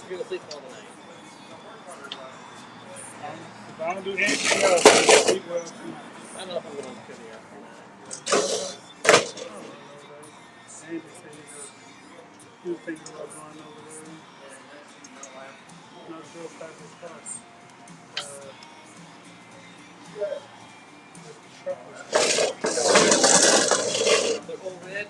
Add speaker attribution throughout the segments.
Speaker 1: You're gonna sleep all the night.
Speaker 2: If I don't do anything else, I can sleep well too.
Speaker 1: I don't know if I'm gonna look in the airport.
Speaker 2: Andy said he was thinking about going over there. Not sure if that's his house. The truck was
Speaker 1: The old red.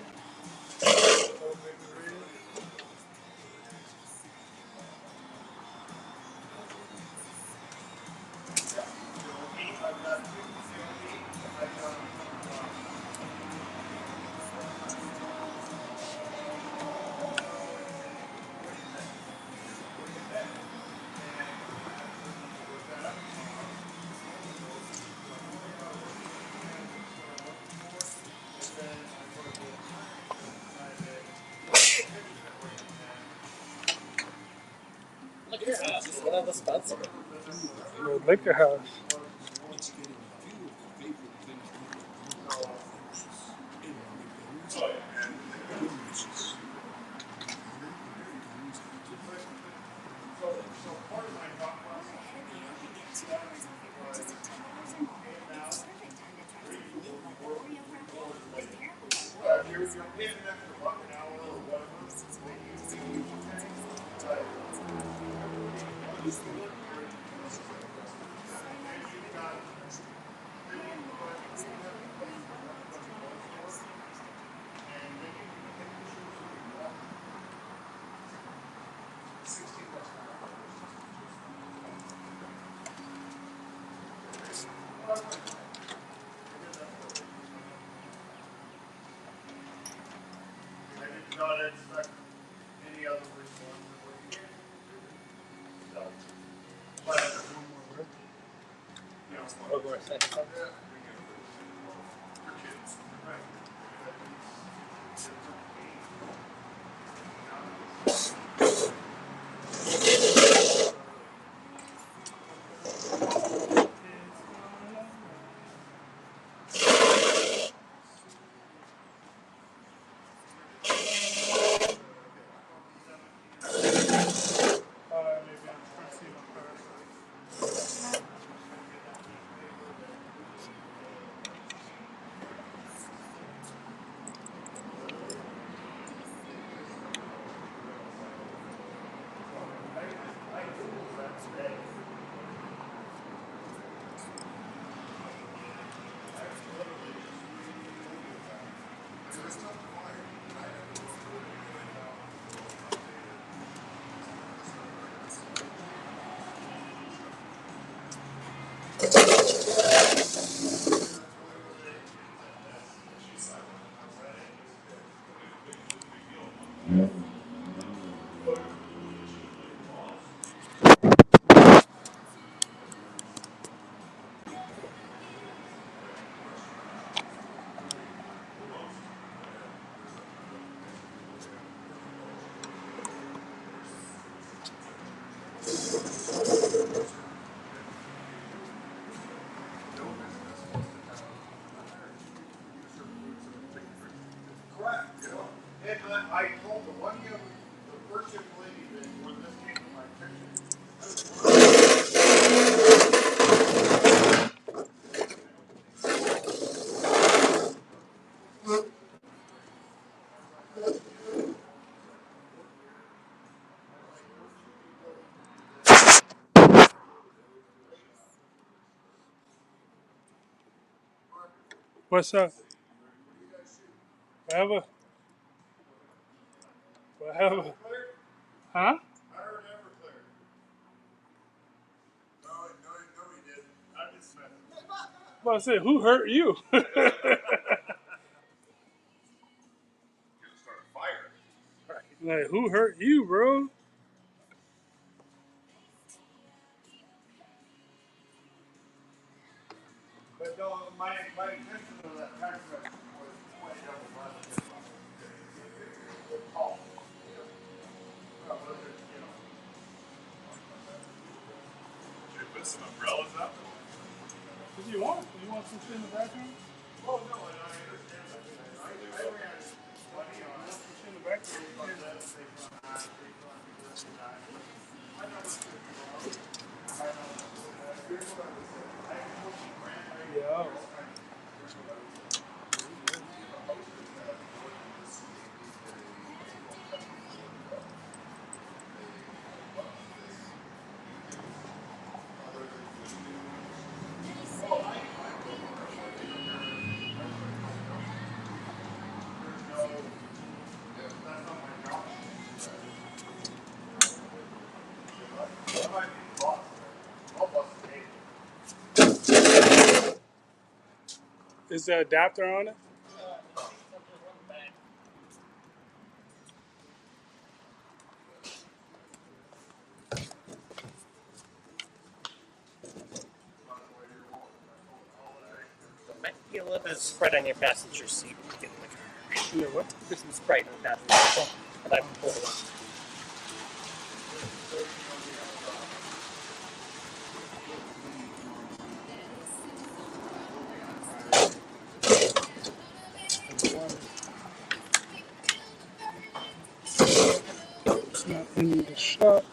Speaker 1: Look at your house. Is one of the spots?
Speaker 2: the liquor house.
Speaker 3: Not expect any other response. So, but
Speaker 1: Over a second.
Speaker 3: for kids, right?
Speaker 2: Maybe I'm trying to see my car.
Speaker 3: Correct. And I told the one young, the first young lady that when this came to my attention,
Speaker 2: What's up? Whatever. Whatever. Huh?
Speaker 3: I heard Everclear. No, he didn't. I just met him.
Speaker 2: Well, I said, who hurt you?
Speaker 3: Gonna start a fire.
Speaker 2: Like, who hurt you, bro?
Speaker 3: But no, my intention of that text message was point double button. Call. Well, whether it's, should I put some umbrellas up?
Speaker 2: What do you want? You want some shit in the bathroom?
Speaker 3: Oh, no, and I understand that. I ran money on
Speaker 2: Some shit in the bathroom.
Speaker 3: that. They
Speaker 2: Yeah. Is the adapter on it?
Speaker 1: Might be a little bit of Sprite on your passenger seat. Get in the car.
Speaker 2: Yeah, what?
Speaker 1: There's some Sprite on the passenger seat. But I can pull it up.
Speaker 2: It's not in the shop.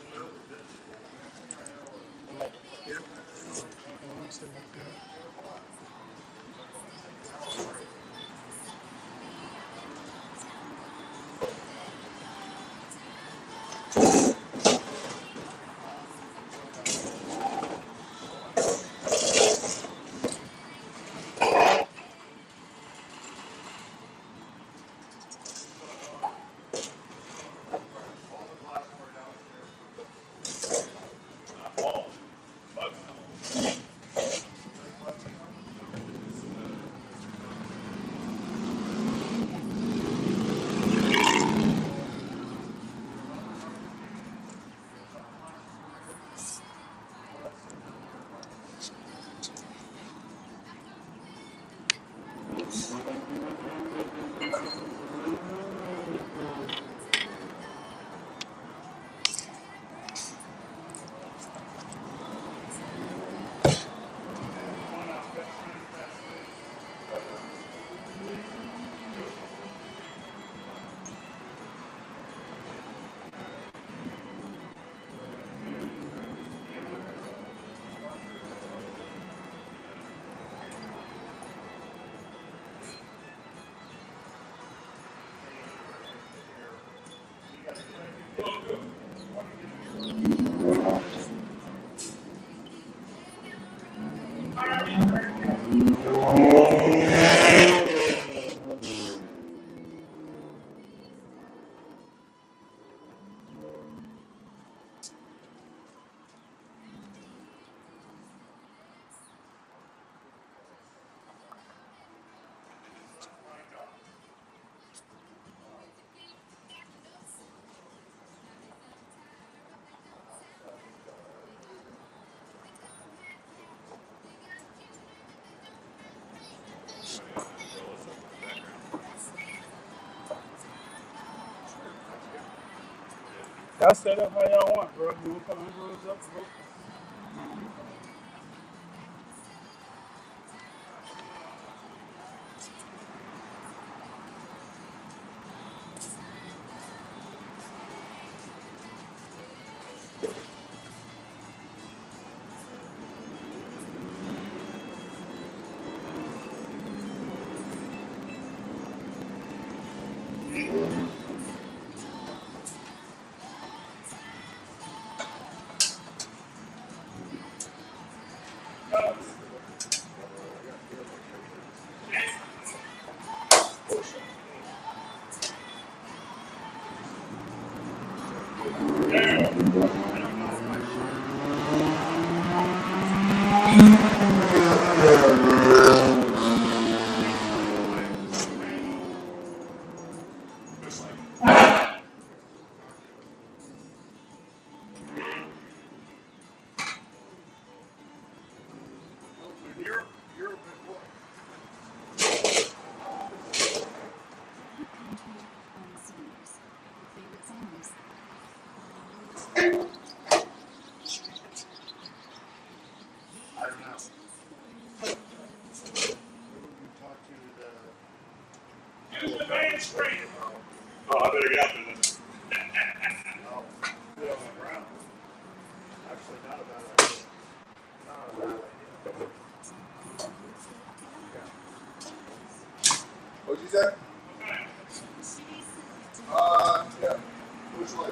Speaker 2: Y'all set up how y'all want, bro. You want to put Androids up, bro?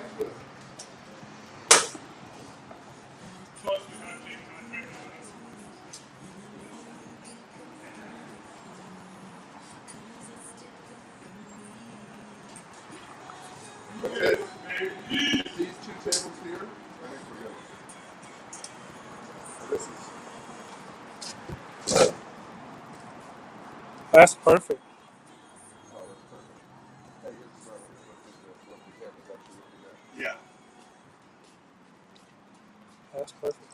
Speaker 3: Okay. These two tables here, I think we're good. This is.
Speaker 2: That's perfect.
Speaker 3: Oh, that's perfect. Hey, here's the what the camera's actually looking at. Yeah.
Speaker 2: That's perfect.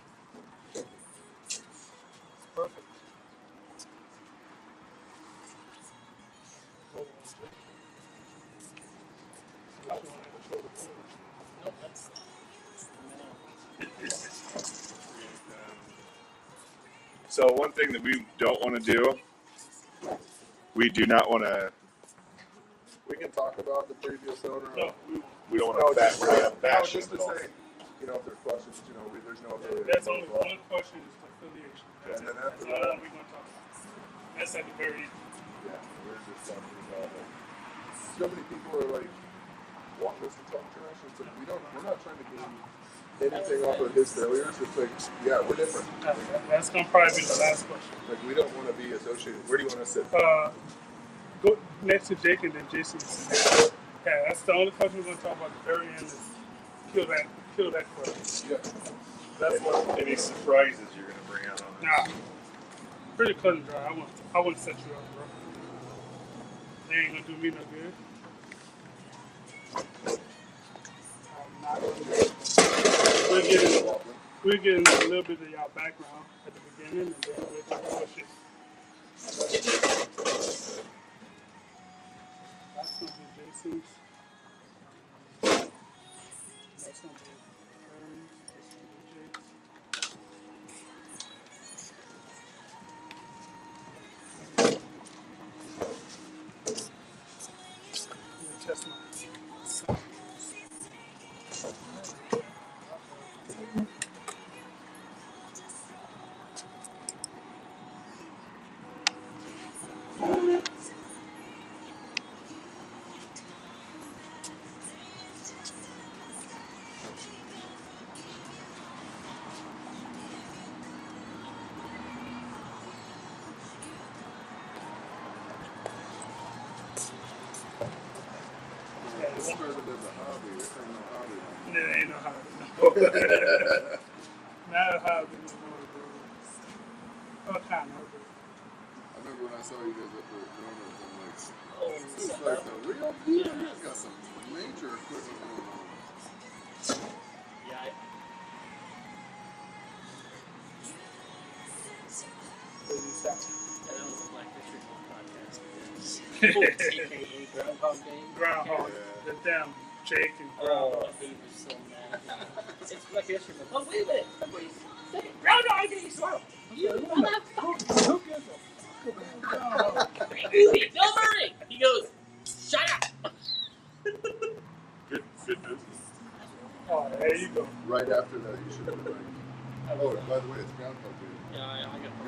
Speaker 2: It's perfect.
Speaker 1: Nope, that's
Speaker 4: So one thing that we don't want to do, we do not want to.
Speaker 3: We can talk about the previous owner.
Speaker 2: No,
Speaker 4: We don't want to bash. We're not gonna bash
Speaker 3: just
Speaker 4: him
Speaker 3: to
Speaker 4: at all.
Speaker 3: say, you know, if there's questions, you know, there's no affiliation.
Speaker 2: that's only one question is affiliation.
Speaker 3: And then
Speaker 2: That's
Speaker 3: after
Speaker 2: all
Speaker 3: that,
Speaker 2: we're going to talk about. That's at the very end.
Speaker 3: yeah, we're just talking about it. So many people are like, wanting us to talk trash. It's like, we're not trying to gain anything off of his failures. It's like, yeah, we're different.
Speaker 2: That's going to probably be the last question.
Speaker 3: Like, we don't want to be associated. Where do you want to sit?
Speaker 2: Go next to Jake and then Jason. Yeah, that's the only question we're going to talk about at the very end is kill that question.
Speaker 3: Yeah.
Speaker 2: That's what.
Speaker 4: Any surprises you're gonna bring out on this?
Speaker 2: Nah. Pretty cut and dry. I wouldn't set you up, bro. They ain't gonna do me no good. I'm not gonna do it. We're getting a little bit of y'all background at the beginning and then we'll talk about shit. That's gonna be Jason's. That's gonna be Aaron's. That's gonna be Jake's. Test my sound.
Speaker 3: This person does a hobby. This ain't no hobby.
Speaker 2: That ain't no hobby. Not a hobby. What kind of?
Speaker 3: I remember when I saw you guys at the corners, I'm like,
Speaker 1: oh,
Speaker 3: this is like the real deal. He's got some major equipment going on.
Speaker 1: yeah.
Speaker 2: What do you say?
Speaker 1: That was a Black History Month podcast. AKA Groundhog Day.
Speaker 2: Groundhog. The damn Jake and
Speaker 1: Oh,
Speaker 2: Groundhog.
Speaker 1: that dude was so mad. It's Black History Month. Oh, wait a minute. Wait a second. Groundhog Day, swallow. You motherfucker.
Speaker 2: Who gives a fuck about Groundhog?
Speaker 1: Bill Murray. He goes, shut up.
Speaker 4: Good business.
Speaker 2: Oh, there you go.
Speaker 3: Right after that, you should have been like, oh, by the way, it's Groundhog Day.
Speaker 1: Yeah, I got the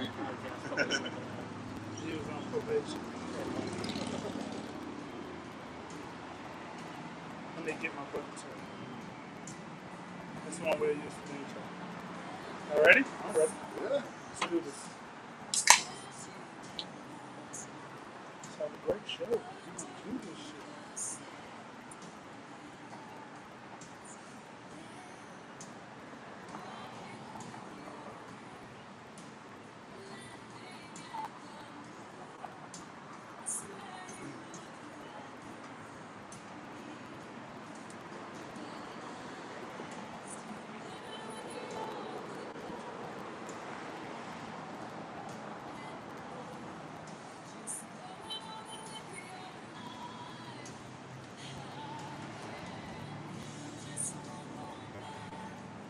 Speaker 1: podcast.
Speaker 2: He was on probation. Let me get my buttons ready. That's one way to use the intro. All ready? I'm ready.
Speaker 3: Yeah.
Speaker 2: Let's do this. Let's have a great show. We're gonna do this shit.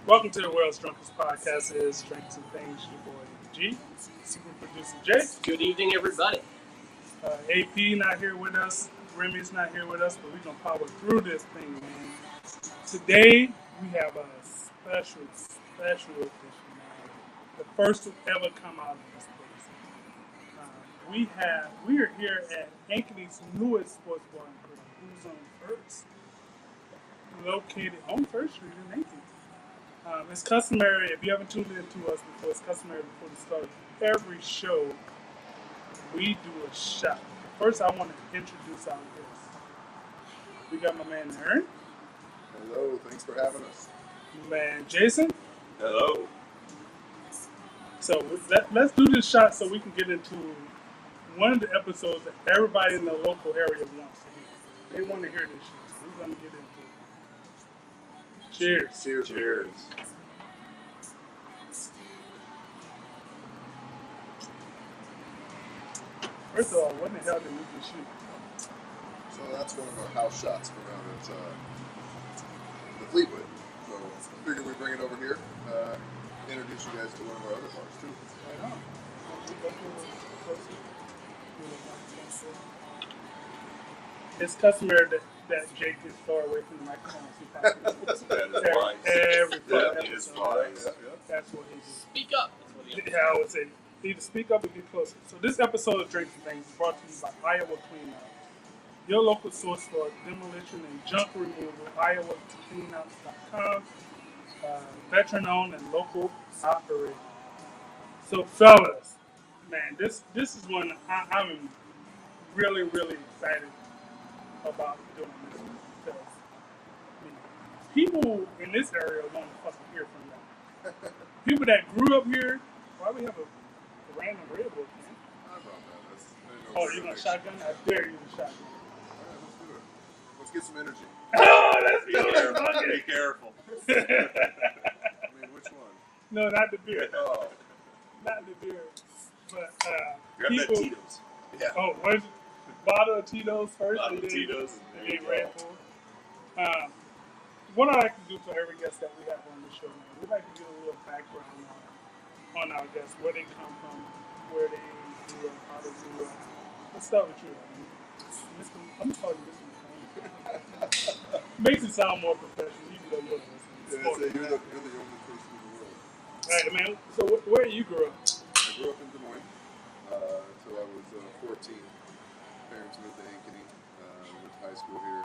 Speaker 2: Welcome to the World's Drunkest Podcast. It is Drinks and Things, your boy G, super producer Jay.
Speaker 1: Good evening, everybody.
Speaker 2: AP not here with us, Remy's not here with us, but we're gonna power through this thing, man. Today we have a special edition, man. The first to ever come out of this place. We are here at Ankeny's newest sports bar in Britain. Who's on first? located on First Street in Ankeny. It's customary, if you haven't tuned in to us before, it's customary before the start of every show, we do a shot. First, I want to introduce our guest. We got my man Aaron.
Speaker 3: Hello, thanks for having us.
Speaker 2: My man Jason.
Speaker 4: Hello.
Speaker 2: So let's do this shot so we can get into one of the episodes that everybody in the local area wants to hear. They want to hear this shit, so we're going to get into it. Cheers.
Speaker 3: Cheers.
Speaker 4: Cheers.
Speaker 2: First of all, what the hell did we just shoot?
Speaker 3: So that's one of our house shots from out at the Fleetwood. So I figured we'd bring it over here, introduce you guys to one of our other bars too.
Speaker 2: Right on. It's customary that Jake is far away from the microphone.
Speaker 4: That is wise.
Speaker 2: Every
Speaker 4: That
Speaker 2: fucking
Speaker 4: is
Speaker 2: episode.
Speaker 4: wise.
Speaker 2: That's what he does.
Speaker 1: Speak up. That's what he
Speaker 2: Yeah, I would say either speak up or get closer. So this episode of Drinks and Things is brought to you by Iowa Cleanup, your local source for demolition and junk removal. IowaCleanup.com, veteran-owned and local operated. So fellas, man, this is one I'm really excited about doing this one because people in this area want to fucking hear from them. People that grew up here, why we have a random red book, man?
Speaker 3: How about that?
Speaker 2: Oh, you want a shotgun? I dare you to shotgun.
Speaker 3: All right, let's do it. Let's get some energy.
Speaker 2: Oh, let's
Speaker 4: Be
Speaker 2: do it.
Speaker 4: careful.
Speaker 2: Fuck
Speaker 4: Be
Speaker 2: it.
Speaker 4: careful.
Speaker 3: I mean, which one?
Speaker 2: No, not the beer.
Speaker 3: Oh,
Speaker 2: Not the beer. But
Speaker 4: Grab that
Speaker 2: people.
Speaker 4: Tito's.
Speaker 3: yeah.
Speaker 2: Oh, what's bottle of Tito's first?
Speaker 4: Bottle
Speaker 2: and
Speaker 4: of
Speaker 2: then
Speaker 4: Tito's, and there you
Speaker 2: get
Speaker 4: go.
Speaker 2: Red Bull. What I like to do for every guest that we have on the show, man, we like to get a little background on our guests, where they come from, where they grew up, how they grew up. Let's start with you, man. I'm gonna call you Mr. McCombs. Makes it sound more professional, even though you're
Speaker 3: Yeah, so you're the only person in the world.
Speaker 2: All right, man. So where you grew up?
Speaker 3: I grew up in Des Moines until I was 14. Parents moved to Ankeny. Went to high school here.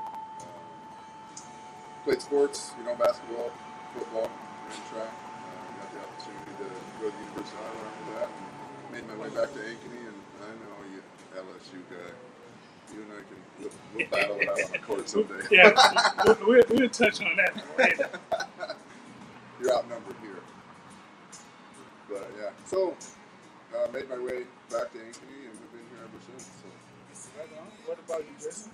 Speaker 3: Played sports, basketball, football, ran track. Got the opportunity to go to the University of Iowa after that. And made my way back to Ankeny, and I know you LSU guy. You and I we'll battle it out on the court someday.
Speaker 2: Yeah, we'll touch on that later.
Speaker 3: You're outnumbered here. But yeah, so made my way back to Ankeny and have been here ever since. So.
Speaker 2: Right on. What about you, Jason?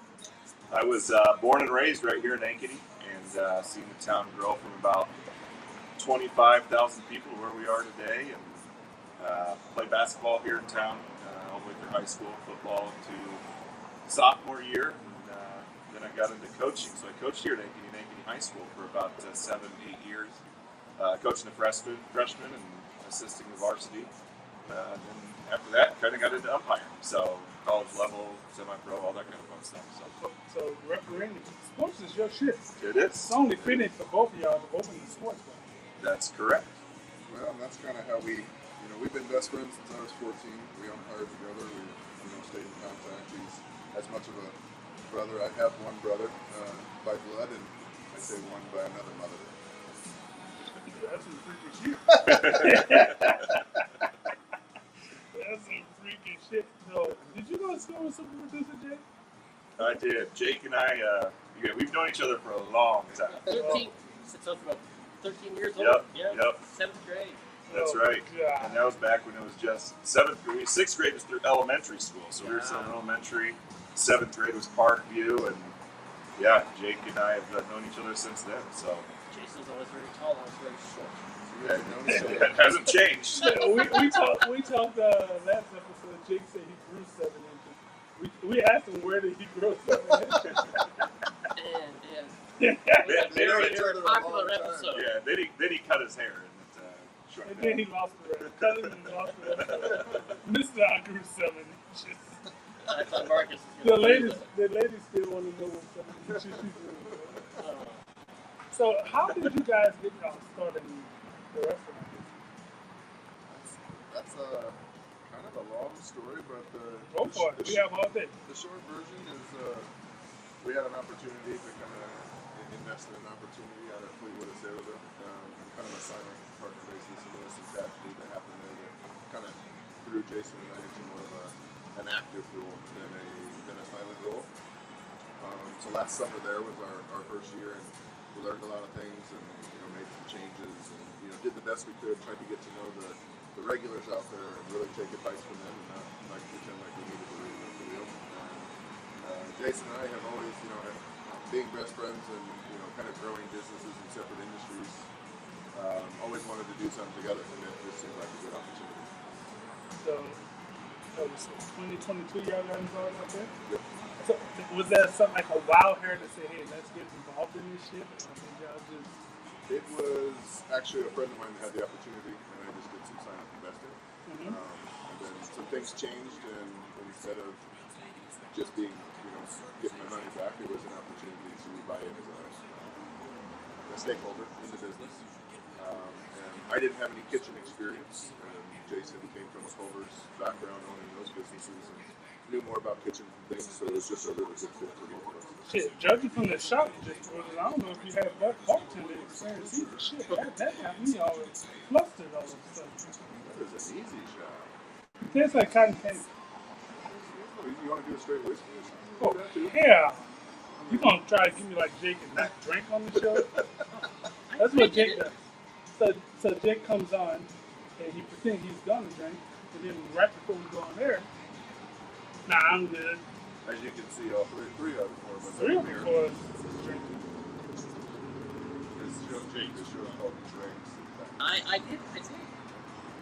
Speaker 4: I was born and raised right here in Ankeny, and seen the town grow from about 25,000 people to where we are today, and played basketball here in town all the way through high school, football to sophomore year, and then I got into coaching. So I coached here at Ankeny High School for about 7-8 years, coaching the freshmen and assisting the varsity. Then after that, kind of got into umpiring. So college level, semi-pro, all that kind of fun stuff.
Speaker 2: So refereeing, sports is your shit.
Speaker 4: It is.
Speaker 2: It's only fitting for both of y'all to open the sports bar.
Speaker 4: That's correct.
Speaker 3: Well, and that's kind of how we've been best friends since I was 14. We umpired together. We, stayed in contact. He's as much of a brother. I have one brother by blood, and I say one by another mother.
Speaker 2: That's some freaky shit. That's some freaky shit. So, did you go to school with Super Producer Jake?
Speaker 4: I did. Jake and I, we've known each other for a long time.
Speaker 1: 13. Since I was about 13 years old.
Speaker 4: Yep,
Speaker 1: Yeah.
Speaker 4: yep.
Speaker 1: 7th grade.
Speaker 4: That's
Speaker 2: Oh,
Speaker 4: right.
Speaker 2: God.
Speaker 4: And that was back when it was just 7th grade. 6th grade was through elementary school. So we were still in elementary. 7th grade was Parkview. And yeah, Jake and I have known each other since then. So
Speaker 1: Jason's always very tall. I was very short.
Speaker 3: You guys have known each other.
Speaker 4: it hasn't changed.
Speaker 2: Yeah, we talked last episode. Jake said he grew 7 inches. We asked him where did he grow 7 inches.
Speaker 1: And
Speaker 4: They
Speaker 3: known
Speaker 1: very,
Speaker 3: each
Speaker 1: very
Speaker 3: other a
Speaker 1: popular
Speaker 3: long time.
Speaker 1: episode.
Speaker 4: Yeah, then he cut his hair. And
Speaker 2: And then he lost the rest. Cut him and lost the rest. Mr. I grew 7 inches.
Speaker 1: I thought Marcus was
Speaker 2: The
Speaker 1: going
Speaker 2: ladies still want to know what 7 inches you grew.
Speaker 1: to
Speaker 2: So how did you guys get y'all started in the restaurant?
Speaker 3: That's kind of a long story, but
Speaker 2: Go for it. We have all day.
Speaker 3: the short version is we had an opportunity to kind of investment opportunity out at Fleetwood of Sayreville. Kind of a silent partner basis, and there was some tragedy that happened there that kind of threw Jason and I into more of an active role than a silent role. So last summer there was our first year, and we learned a lot of things and made some changes and did the best we could, tried to get to know the regulars out there and really take advice from them and not like pretend like we needed to reinvent the wheel. Jason and I have always, being best friends and kind of growing businesses in separate industries, always wanted to do something together, and it just seemed like a good opportunity.
Speaker 2: So 2022, y'all got involved out there?
Speaker 3: Yep.
Speaker 2: So was that something like a wild hair to say, hey, let's get involved in this shit? Or did y'all just...
Speaker 3: It was actually a friend of mine that had the opportunity, and I just did some sign-up investing.
Speaker 2: Mm-hmm.
Speaker 3: And then some things changed, and instead of just being, getting my money back, it was an opportunity to buy in as a stakeholder in the business. And I didn't have any kitchen experience. Jason came from a Culver's background owning those businesses and knew more about kitchen things, so it was just a really good fit for both of us.
Speaker 2: Shit, judging from the shop you just ordered, I don't know if you have that bartender experience either. Shit, that got me all flustered all of a sudden.
Speaker 3: That is an easy shot.
Speaker 2: Tastes like cotton candy.
Speaker 3: You want to do a straight whiskey or something?
Speaker 2: Oh, yeah. You gonna try to give me like Jake and not drink on the show? That's what Jake does. So Jake comes on and he pretends he's gonna drink, and then right before we go on there, nah, I'm good.
Speaker 3: As you can see, all three out of four of us.
Speaker 2: Three of us was drinking.
Speaker 3: This show, Jake, this show is called Drinks.
Speaker 1: I did.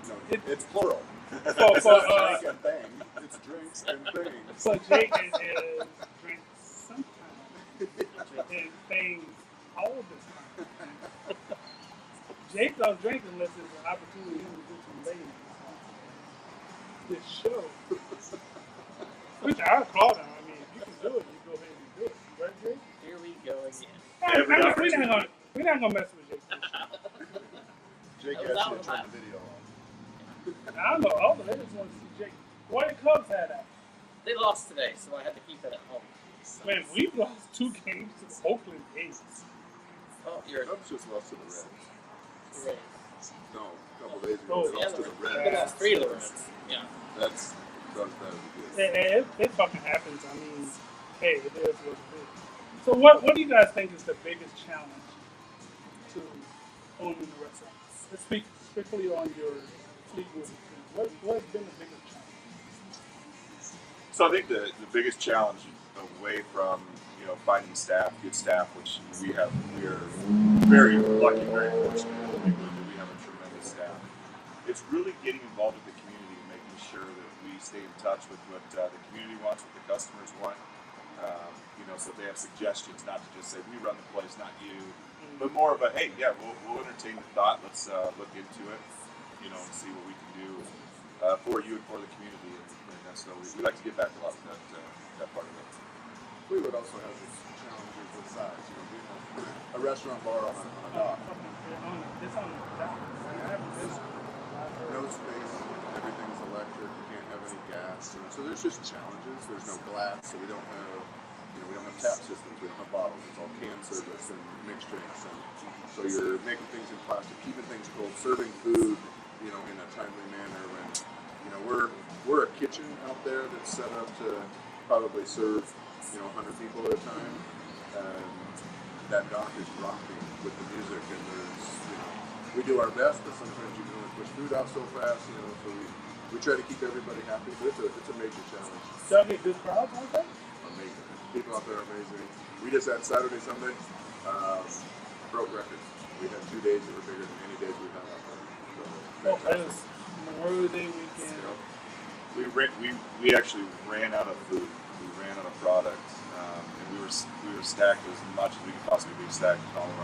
Speaker 3: No, it's plural.
Speaker 2: So,
Speaker 3: It's not drink and thing. It's drinks and things.
Speaker 2: so Jake is drinks sometimes and things all the time. Jake don't drink unless there's an opportunity for him to do some ladies. This show. Which I applaud him. I mean, if you can do it, you go ahead and do it. Right, Jake?
Speaker 1: Here we go again.
Speaker 2: We're not gonna mess with Jake.
Speaker 3: Jake
Speaker 1: That was
Speaker 3: actually
Speaker 1: all
Speaker 3: turned
Speaker 1: about.
Speaker 3: the video on.
Speaker 2: I don't know. All the ladies want to see Jake. Why the Cubs had that?
Speaker 1: They lost today, so I had to keep it at home. So.
Speaker 2: Man, we've lost 2 games to the Oakland A's.
Speaker 1: Oh, you're
Speaker 3: Cubs just lost to the Reds.
Speaker 1: right.
Speaker 3: No, a couple days
Speaker 2: Oh,
Speaker 3: ago, they lost to the
Speaker 1: They
Speaker 3: Reds.
Speaker 1: lost 3 to the Reds. Yeah.
Speaker 3: That's good.
Speaker 2: It fucking happens. I mean, hey, it is what it is. So what do you guys think is the biggest challenge to owning the restaurant? Let's speak strictly on your Fleetwood experience. What's been the biggest challenge?
Speaker 4: So I think the biggest challenge away from finding good staff, which we are very lucky, very fortunate. We have a tremendous staff. It's really getting involved with the community and making sure that we stay in touch with what the community wants, what the customers want. So if they have suggestions, not to just say we run the place, not you, but more of a hey, yeah, we'll entertain the thought. Let's look into it, and see what we can do for you and for the community. And so we like to get back a lot of that part of it.
Speaker 3: Fleetwood also has its challenges with size. Being a restaurant bar on a dock.
Speaker 2: It's on the dock.
Speaker 3: No space. Everything's electric. You can't have any gas. So there's just challenges. There's no glass, so we don't have tap systems. We don't have bottles. It's all can service and mixed drinks. And so you're making things in plastic, keeping things cold, serving food, in a timely manner. When we're a kitchen out there that's set up to probably serve 100 people at a time, and that dock is rocking with the music, and we do our best, but sometimes you can only push food out so fast, so we try to keep everybody happy, but it's a major challenge.
Speaker 2: Y'all get good crowds like that?
Speaker 3: Amazing. People out there are amazing. We just had Saturday, Sunday, broke records. We had 2 days that were bigger than any days we've had out there. So,
Speaker 2: That was Memorial Day weekend.
Speaker 4: We actually ran out of food. We ran out of product, and we were stacked as much as we could possibly be stacked in all of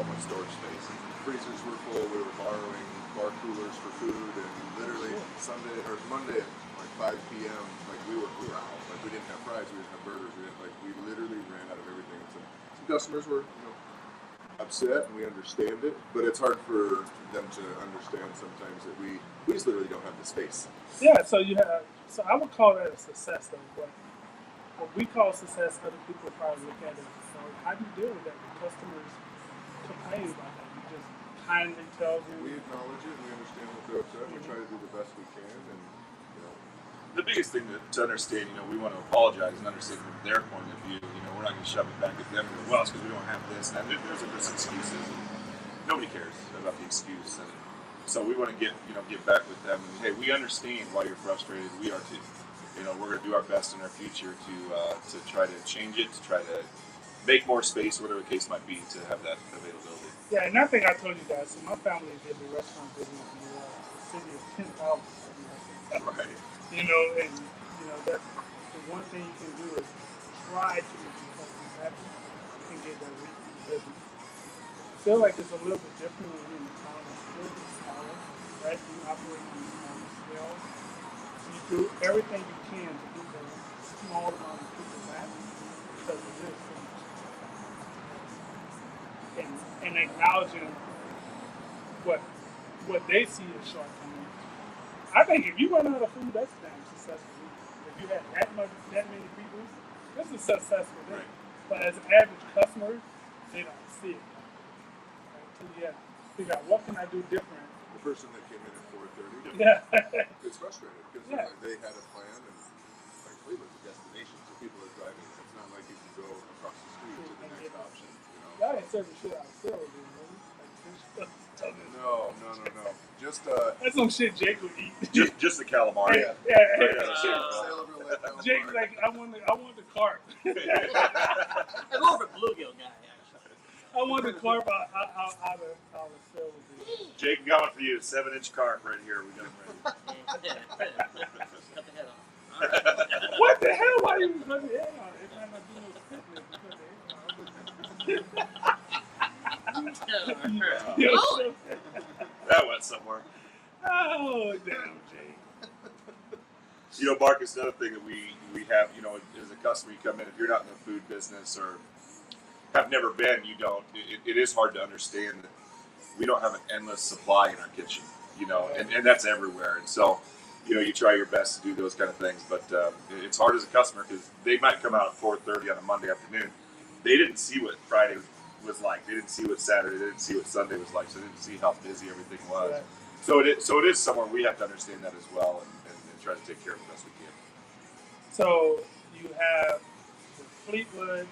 Speaker 4: our storage space.
Speaker 3: Freezers were full. We were borrowing bar coolers for food, and literally Sunday or Monday at like 5 p.m. We were out. We didn't have fries. We didn't have burgers. We literally ran out of everything. Some customers were upset, and we understand it, but it's hard for them to understand sometimes that we just literally don't have the space.
Speaker 2: Yeah, so I would call that a success though. But what we call success, other people probably look at it. So how do you deal with that? The customers complain about that. You just kindly tell them.
Speaker 3: We acknowledge it and we understand what they're upset. We try to do the best we can, and you know,
Speaker 4: The biggest thing to understand, we want to apologize and understand from their point of view. We're not going to shove it back at them and go, well, it's because we don't have this. And there's excuses. And nobody cares about the excuse. And so we want to get back with them. And hey, we understand why you're frustrated. We are too. We're going to do our best in our future to try to change it, to try to make more space, whatever the case might be, to have that availability.
Speaker 2: Yeah, and I think I told you guys, so my family did the restaurant business in the city of 10,000.
Speaker 4: Right.
Speaker 2: And that's the one thing you can do is try to make your customers happy and get that repeat business. I feel like it's a little bit different when you're in the town. It's a little bit smaller, right? You operate on a smaller scale. So you do everything you can to get that small amount of people happy because it is so much. And acknowledging what they see as shortcomings. I think if you run out of food, that's damn successful. If you had that many people, this is successful. Right. But as an average customer, they don't see it. Right? So you have to figure out what can I do different.
Speaker 3: the person that came in at 4:30
Speaker 2: Yeah.
Speaker 3: is frustrated because they had a plan, and like Cleveland's a destination, so people are driving. It's not like you can go across the street to the next option.
Speaker 2: Y'all ain't serving shit out of sales, like
Speaker 3: No. Just
Speaker 2: that's some shit Jake would eat.
Speaker 4: Just the calamari.
Speaker 2: Jake's like, I want the carp.
Speaker 1: I'm more of a bluegill guy, actually.
Speaker 2: I want the carp out of sale.
Speaker 4: Jake, got one for you. 7-inch carp right here. We got him ready.
Speaker 1: Cut the head off. All right.
Speaker 2: What the hell? Why you cut the head on? It might not do no stiffness.
Speaker 4: That went somewhere.
Speaker 2: Oh, damn, Jake.
Speaker 4: Marcus, another thing that we have, as a customer, you come in, if you're not in the food business or have never been, it is hard to understand that we don't have an endless supply in our kitchen, and that's everywhere. And so, you try your best to do those kind of things, but it's hard as a customer because they might come out at 4:30 on a Monday afternoon. They didn't see what Friday was like. They didn't see what Saturday. They didn't see what Sunday was like. So they didn't see how busy everything was.
Speaker 2: Right.
Speaker 4: So it is somewhere we have to understand that as well and try to take care of it the best we can.
Speaker 2: So you have the Fleetwood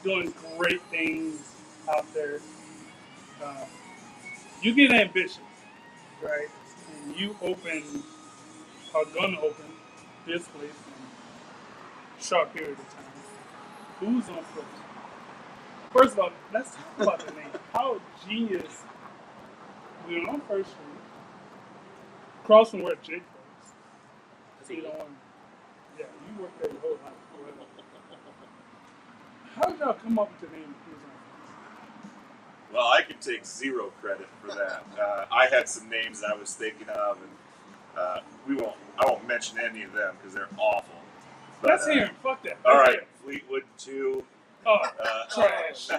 Speaker 2: doing great things out there. You get ambitious, right? And you are going to open this place in a short period of time. Who's on first? First of all, let's talk about the name. How genius. We're on First Street, across from where Jake works. You work there your whole life. How did y'all come up with the name Who's on First?
Speaker 4: Well, I can take zero credit for that. I had some names I was thinking of, and I won't mention any of them because they're awful. But,
Speaker 2: Let's hear him. Fuck that.
Speaker 4: All right, Fleetwood 2.
Speaker 2: Oh, trash.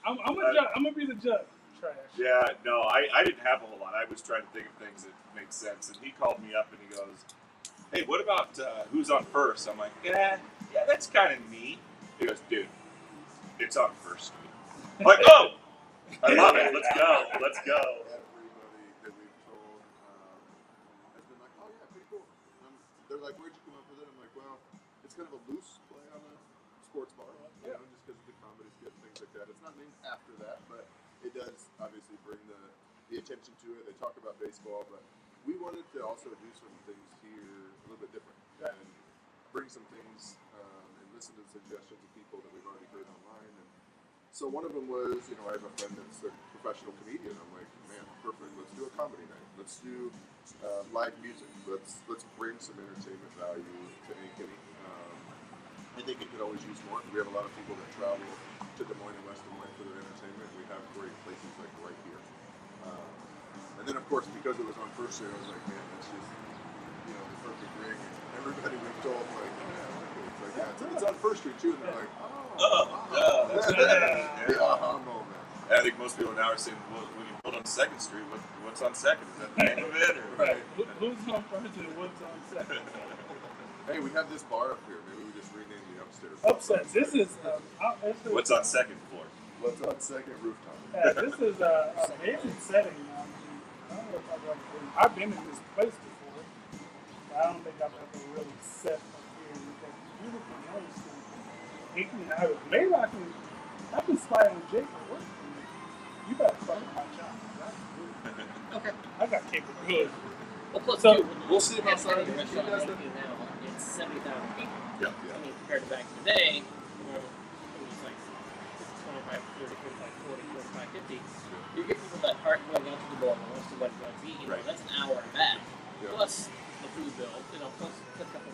Speaker 2: I'm gonna be the judge. Trash.
Speaker 4: Yeah, no, I didn't have a whole lot. I was trying to think of things that make sense, and he called me up and he goes, "Hey, what about Who's on First?" I'm like, yeah, that's kind of neat. He goes, "Dude, it's on First Street." I'm like, oh, I love it. Let's go.
Speaker 3: Everybody that we've told has been like, "Oh yeah, pretty cool." They're like, "Where'd you come up with it?" I'm like, "Well, it's kind of a loose play on a sports bar, just because of the comedy skit and things like that. It's not named after that, but it does obviously bring the attention to it. They talk about baseball, but we wanted to also do some things here a little bit different and bring some things and listen to suggestions of people that we've already heard online. And so one of them was, I have a friend that's a professional comedian. I'm like, man, perfect. Let's do a comedy night. Let's do live music. Let's bring some entertainment value to Ankeny. I think it could always use more. We have a lot of people that travel to Des Moines and West Des Moines for their entertainment. We have great places like right here. And then, of course, because it was on First Street, I was like, man, that's just, the perfect ring. And everybody we've told, like, it's like, it's on First Street, too. And they're like, the aha moment.
Speaker 4: I think most people now are saying, well, when you build on 2nd Street, what's on 2nd? Is that the name of it? Or?
Speaker 2: Right. Who's on First and what's on Second?
Speaker 3: Hey, we have this bar up here. Maybe we just just renamed the upstairs.
Speaker 2: Upset. This is
Speaker 4: What's on second floor?
Speaker 3: What's on second rooftop?
Speaker 2: this is an amazing setting. I don't know if I've been in this place before, but I don't think I've ever really set up here. We've got beautiful nice Ankeny Highway. Maybe I can spy on Jake at work. You better fuck with my job.
Speaker 1: Okay.
Speaker 2: I got capability.
Speaker 1: Well, plus
Speaker 2: So,
Speaker 1: two.
Speaker 3: we'll see how
Speaker 1: It's
Speaker 3: far
Speaker 1: any
Speaker 3: he
Speaker 1: restaurant
Speaker 3: does
Speaker 1: in
Speaker 3: it.
Speaker 1: Ankeny now. It's 70,000 people.
Speaker 4: Yeah.
Speaker 1: I mean, compared to back in the day, where it was like 25, 30, 45, 40, 45, 50. You get people that aren't going out to the bar and wants to go out to eat. You know,
Speaker 4: Right.
Speaker 1: that's an hour and back.
Speaker 3: Yeah.
Speaker 1: Plus the food bill. You know, plus a couple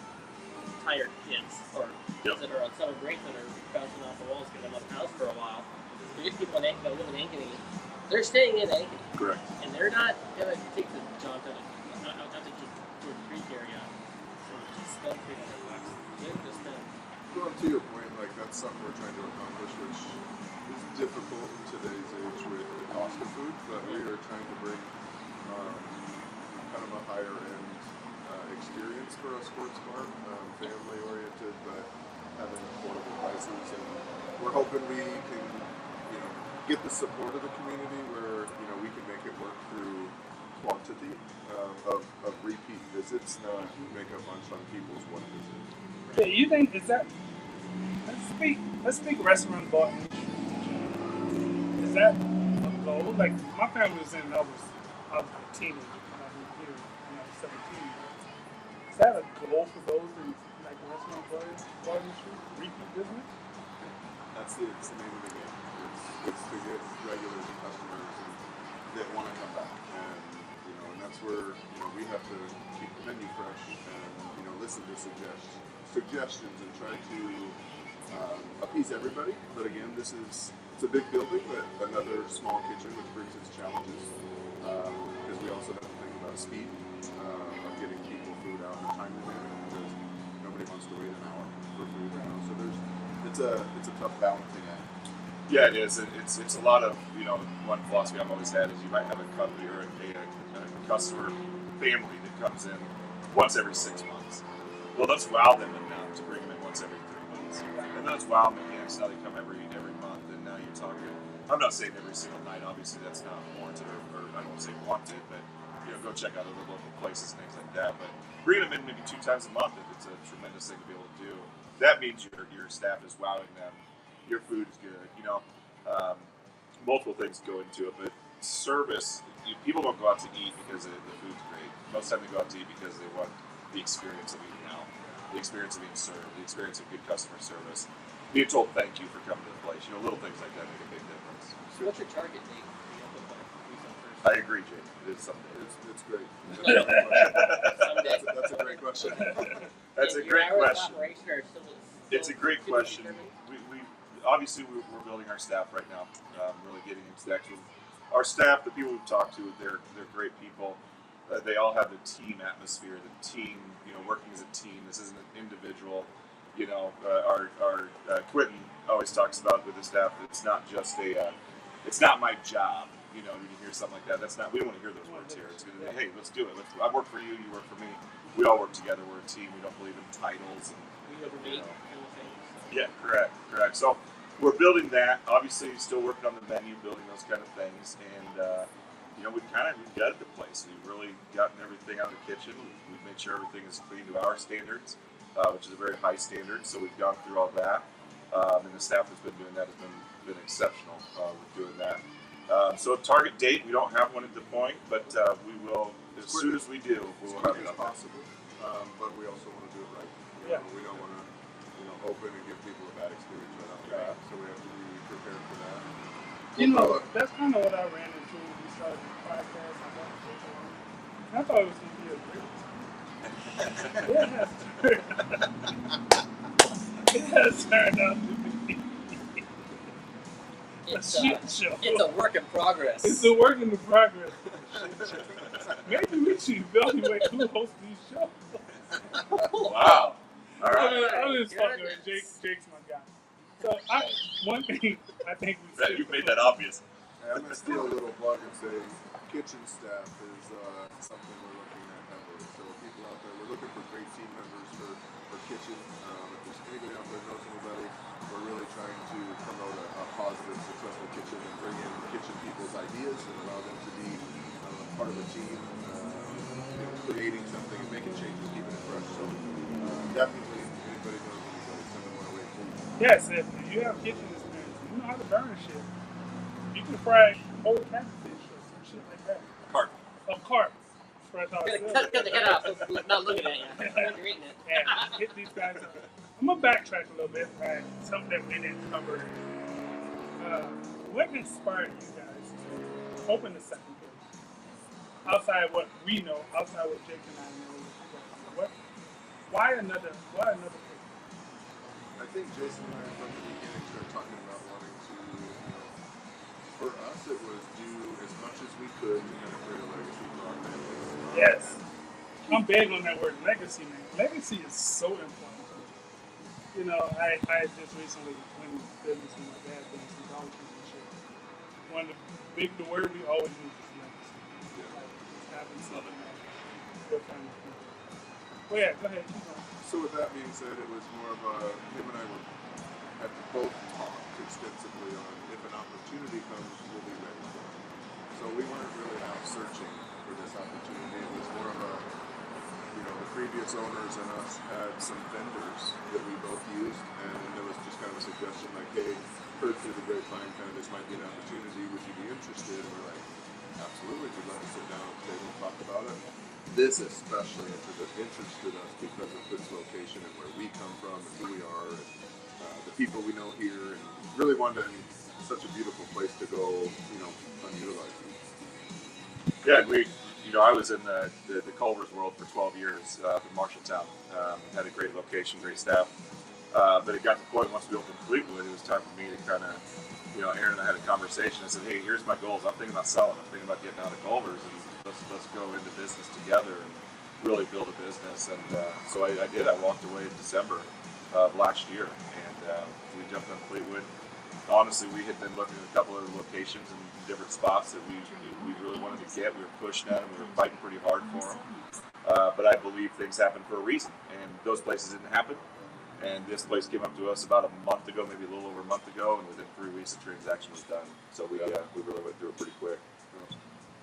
Speaker 1: tired kids or kids that are on summer break that are bouncing off the walls, getting them up the house for a while. You get people that live in Ankeny. They're staying in Ankeny.
Speaker 4: Correct.
Speaker 1: And they're not gonna take the jaunt out to just George Creek area and just spend $300. They're just spend.
Speaker 3: Well, to your point, like that's something we're trying to accomplish, which is difficult in today's age with the cost of food. But we are trying to bring kind of a higher end experience for a sports bar, family oriented, but having affordable prices. And we're hoping we can, get the support of the community where we can make it work through quantity of repeat visits, not make a bunch on people's one visit.
Speaker 2: Yeah, you think is that? Let's speak restaurant bar industry. Is that a goal? Like my family was in, I was a teenager when I moved here when I was 17. Is that a goal for those in like restaurant bar industry? Repeat business?
Speaker 3: It's the name of the game. It's to get regulars and customers that want to come back, and that's where we have to keep the menu fresh and listen to suggestions and try to appease everybody. But again, it's a big building, but another small kitchen, which brings its challenges because we also have to think about speed of getting people food out in a timely manner because nobody wants to wait an hour for food right now. So it's a tough balancing act.
Speaker 4: Yeah, it is. It's a lot of, one philosophy I've always had is you might have a company or a customer family that comes in once every 6 months. Well, let's wow them enough to bring them in once every 3 months. And then let's wow them again, so now they come every month, and now you're talking, I'm not saying every single night, obviously that's not warranted, or I don't say wanted, but, go check out other local places and things like that. But bringing them in maybe 2 times a month, it's a tremendous thing to be able to do. That means your staff is wowing them. Your food is good, multiple things go into it, but service, people don't go out to eat because the food's great. Most of the time they go out to eat because they want the experience of eating out, the experience of being served, the experience of good customer service, being told thank you for coming to the place. Little things like that make a big difference.
Speaker 1: So what's your target date?
Speaker 4: I agree, Jake. It is someday.
Speaker 3: It's great.
Speaker 1: Someday.
Speaker 3: That's a great question.
Speaker 4: That's a great question. It's a great
Speaker 1: still
Speaker 4: question. We obviously we're building our staff right now. Really getting into the actual. Our staff, the people we've talked to, they're great people. They all have the team atmosphere, the team, working as a team. This isn't an individual. Our Quentin always talks about with the staff. It's not just it's not my job. You can hear something like that. That's not. We don't want to hear those words here. It's going to be, hey, let's do it. I work for you. You work for me. We all work together. We're a team. We don't believe in titles. Yeah, correct. So we're building that. Obviously, still working on the menu, building those kind of things, and we've gutted the place. We've really gotten everything out of the kitchen. We've made sure everything is clean to our standards, which is a very high standard. So we've gone through all that, and the staff that's been doing that has been exceptional with doing that. So target date, we don't have one at the point, but we will as soon as we do. We will have it
Speaker 3: as
Speaker 4: up there.
Speaker 3: possible, but we also want to do it right. We don't want to open and give people a bad experience right off the bat, so we have to be prepared for that.
Speaker 2: That's kind of what I ran into when we started the podcast. I thought it was going to be a great. It has turned out to be a shit show.
Speaker 1: It's a work in progress.
Speaker 2: It's a work in progress. Maybe we should evaluate who hosts these shows.
Speaker 4: Wow. All right.
Speaker 2: I'm just fucking with Jake. Jake's my guy. So one thing I think
Speaker 4: You made that obvious.
Speaker 3: I'm going to steal a little plug and say kitchen staff is something we're looking at heavily. So people out there. We're looking for great team members for kitchen. If there's anybody out there knows anybody, we're really trying to promote a positive, successful kitchen and bring in kitchen people's ideas and allow them to be part of a team, creating something and making changes, keeping it fresh. So definitely, anybody knows anybody, send them our way.
Speaker 2: Yes, if you have kitchen experience, you know how to burn shit. You can fry whole catfish or some shit like that.
Speaker 4: Carp.
Speaker 2: Or carp. Fresh out of
Speaker 1: Cut the head off. So I'm not looking at you. You're eating it.
Speaker 2: Yeah, hit these guys up. I'm gonna backtrack a little bit, right? Something that we didn't cover. What inspired you guys to open the second page? Outside what we know, outside what Jake and I know, why another page?
Speaker 3: I think Jason and I from the beginning started talking about wanting to, for us it was do as much as we could to kind of create a legacy for our families.
Speaker 2: Yes. I'm big on that word legacy, man. Legacy is so important. You know, I just recently went into business with my dad doing some college and shit. The word we always use is legacy.
Speaker 3: Yeah.
Speaker 2: Like having something that we're trying to do. Well, yeah, go ahead. Keep going.
Speaker 3: So with that being said, it was more of a, him and I had both talked extensively on if an opportunity comes, we'll be ready for it. So we weren't really out searching for this opportunity. It was more of a, the previous owners and us had some vendors that we both used, and there was just kind of a suggestion like, hey, heard through the grapevine, kind of this might be an opportunity, would you be interested? And we're like, absolutely, we'd love to sit down at the table and talk about it. This especially interested us because of this location and where we come from and who we are and the people we know here, and really wanted such a beautiful place to go, unutilized.
Speaker 4: Yeah, I was in the Culver's world for 12 years up in Marshalltown. Had a great location, great staff. But it got to the point once we opened Fleetwood, it was time for me to kind of, Aaron and I had a conversation. I said, hey, here's my goals. I'm thinking about selling. I'm thinking about getting out of Culver's, and let's go into business together and really build a business. And so I did. I walked away in December of last year, and we jumped on Fleetwood. Honestly, we had been looking at a couple other locations in different spots that we really wanted to get. We were pushing at them. We were fighting pretty hard for them. But I believe things happen for a reason, and those places didn't happen. And this place came up to us about a month ago, maybe a little over a month ago, and within 3 weeks the transaction was done. So we really went through it pretty quick.